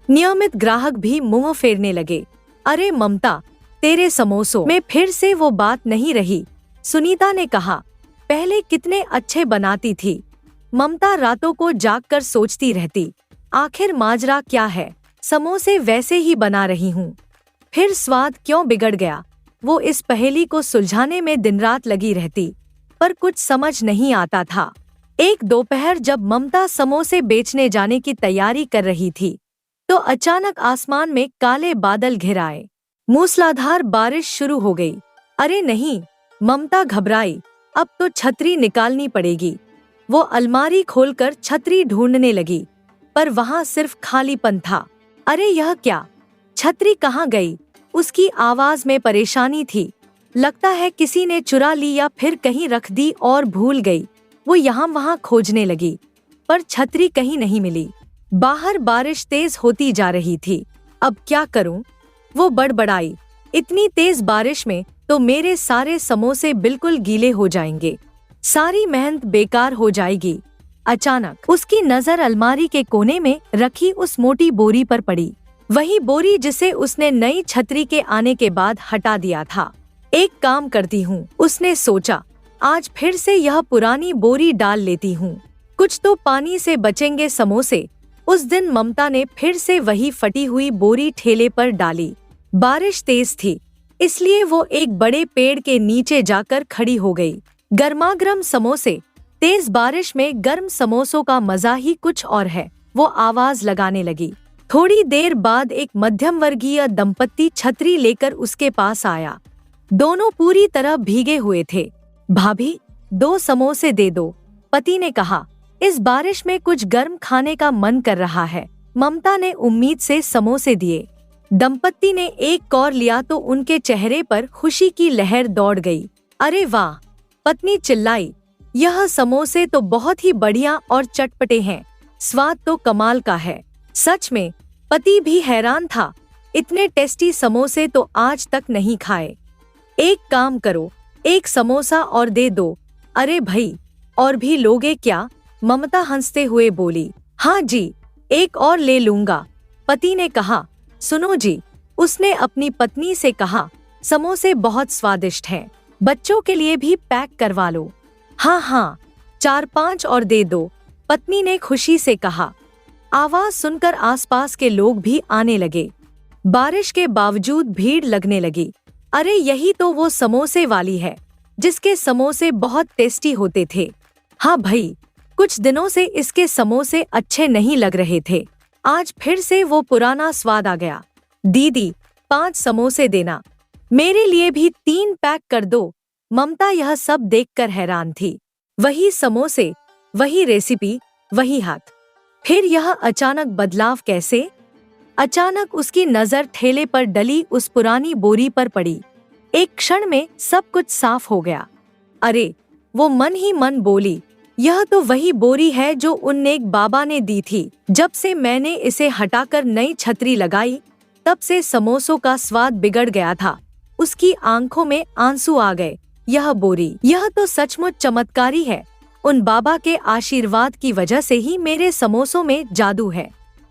नियमित ग्राहक भी मुंह फेरने लगे। अरे ममता, तेरे समोसों में फिर से वो बात नहीं रही, सुनीता ने कहा। पहले कितने अच्छे बनाती थी। ममता रातों को जागकर सोचती रहती, आखिर माजरा क्या है? समोसे वैसे ही बना रही हूँ, फिर स्वाद क्यों बिगड़ गया? वो इस पहेली को सुलझाने में दिन रात लगी रहती, पर कुछ समझ नहीं आता था। एक दोपहर जब ममता समोसे बेचने जाने की तैयारी कर रही थी, तो अचानक आसमान में काले बादल घिर आए। मूसलाधार बारिश शुरू हो गई। अरे नहीं, ममता घबराई। अब तो छतरी निकालनी पड़ेगी। वो अलमारी खोलकर छतरी ढूंढने लगी, पर वहां सिर्फ खालीपन था। अरे यह क्या? छतरी कहाँ गई? उसकी आवाज में परेशानी थी। लगता है किसी ने चुरा ली या फिर कहीं रख दी और भूल गई। वो यहाँ वहाँ खोजने लगी, पर छतरी कहीं नहीं मिली। बाहर बारिश तेज होती जा रही थी। अब क्या करूं? वो बड़बड़ाई। इतनी तेज बारिश में तो मेरे सारे समोसे बिल्कुल गीले हो जाएंगे, सारी मेहनत बेकार हो जाएगी। अचानक उसकी नजर अलमारी के कोने में रखी उस मोटी बोरी पर पड़ी, वही बोरी जिसे उसने नई छतरी के आने के बाद हटा दिया था। एक काम करती हूँ, उसने सोचा, आज फिर से यह पुरानी बोरी डाल लेती हूँ, कुछ तो पानी से बचेंगे समोसे। उस दिन ममता ने फिर से वही फटी हुई बोरी ठेले पर डाली। बारिश तेज थी, इसलिए वो एक बड़े पेड़ के नीचे जाकर खड़ी हो गई। गर्मागर्म समोसे। तेज बारिश में गर्म समोसों का मजा ही कुछ और है, वो आवाज लगाने लगी। थोड़ी देर बाद एक मध्यम वर्गीय दंपत्ति छतरी लेकर उसके पास आया। दोनों पूरी तरह भीगे हुए थे। भाभी, 2 समोसे दे दो, पति ने कहा। इस बारिश में कुछ गर्म खाने का मन कर रहा है। ममता ने उम्मीद से समोसे दिए। दंपत्ति ने एक कौर लिया तो उनके चेहरे पर खुशी की लहर दौड़ गई। अरे वाह, पत्नी चिल्लाई, यह समोसे तो बहुत ही बढ़िया और चटपटे हैं, स्वाद तो कमाल का है। सच में, पति भी हैरान था, इतने टेस्टी समोसे तो आज तक नहीं खाए। एक काम करो, 1 समोसा और दे दो। अरे भाई, और भी लोगे क्या? ममता हंसते हुए बोली। हाँ जी, 1 और ले लूंगा, पति ने कहा। सुनो जी, उसने अपनी पत्नी से कहा, समोसे बहुत स्वादिष्ट हैं, बच्चों के लिए भी पैक करवा लो। हाँ हाँ, 4-5 और दे दो, पत्नी ने खुशी से कहा। आवाज सुनकर आसपास के लोग भी आने लगे। बारिश के बावजूद भीड़ लगने लगी। अरे यही तो वो समोसे वाली है, जिसके समोसे बहुत टेस्टी होते थे। हाँ भाई, कुछ दिनों से इसके समोसे अच्छे नहीं लग रहे थे, आज फिर से वो पुराना स्वाद आ गया। दीदी, 5 समोसे देना, मेरे लिए भी 3 पैक कर दो। ममता यह सब देखकर हैरान थी। वही समोसे, वही रेसिपी, वही हाथ। फिर यह अचानक बदलाव कैसे? अचानक उसकी नजर ठेले पर डली उस पुरानी बोरी पर पड़ी। एक क्षण में सब कुछ साफ हो गया। अरे, वो मन ही मन बोली, यह तो वही बोरी है जो उन नेक बाबा ने दी थी। जब से मैंने इसे हटाकर नई छतरी लगाई, तब से समोसों का स्वाद बिगड़ गया था। उसकी आंखों में आंसू आ गए। यह बोरी, यह तो सचमुच चमत्कारी है। उन बाबा के आशीर्वाद की वजह से ही मेरे समोसों में जादू है।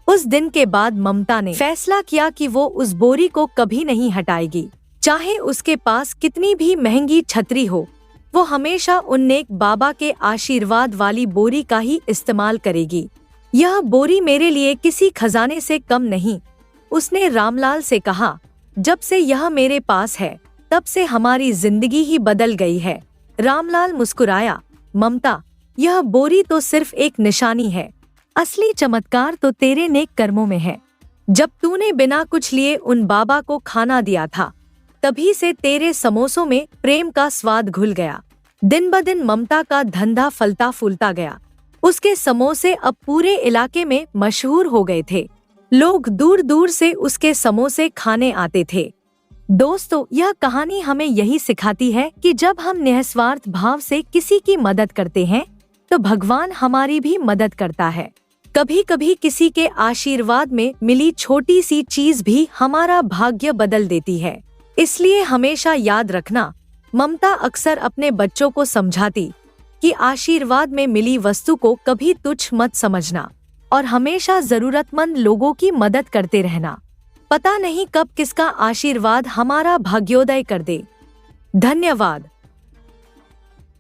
उस दिन के बाद ममता ने फैसला किया कि वो उस बोरी को कभी नहीं हटाएगी, चाहे उसके पास कितनी भी महंगी छतरी हो। वो हमेशा उन नेक बाबा के आशीर्वाद वाली बोरी का ही इस्तेमाल करेगी। यह बोरी मेरे लिए किसी खजाने से कम नहीं, उसने रामलाल से कहा। जब से यह मेरे पास है, तब से हमारी जिंदगी ही बदल गई है। रामलाल मुस्कुराया। ममता, यह बोरी तो सिर्फ एक निशानी है, असली चमत्कार तो तेरे नेक कर्मों में है। जब तूने बिना कुछ लिए उन बाबा को खाना दिया था, तभी से तेरे समोसों में प्रेम का स्वाद घुल गया। दिन ब दिन ममता का धंधा फलता फूलता गया। उसके समोसे अब पूरे इलाके में मशहूर हो गए थे। लोग दूर दूर से उसके समोसे खाने आते थे। दोस्तों, यह कहानी हमें यही सिखाती है कि जब हम निस्वार्थ भाव से किसी की मदद करते हैं, तो भगवान हमारी भी मदद करता है। कभी कभी किसी के आशीर्वाद में मिली छोटी सी चीज भी हमारा भाग्य बदल देती है। इसलिए हमेशा याद रखना, ममता अक्सर अपने बच्चों को समझाती कि आशीर्वाद में मिली वस्तु को कभी तुच्छ मत समझना और हमेशा जरूरतमंद लोगों की मदद करते रहना। पता नहीं कब किसका आशीर्वाद हमारा भाग्योदय कर दे। धन्यवाद।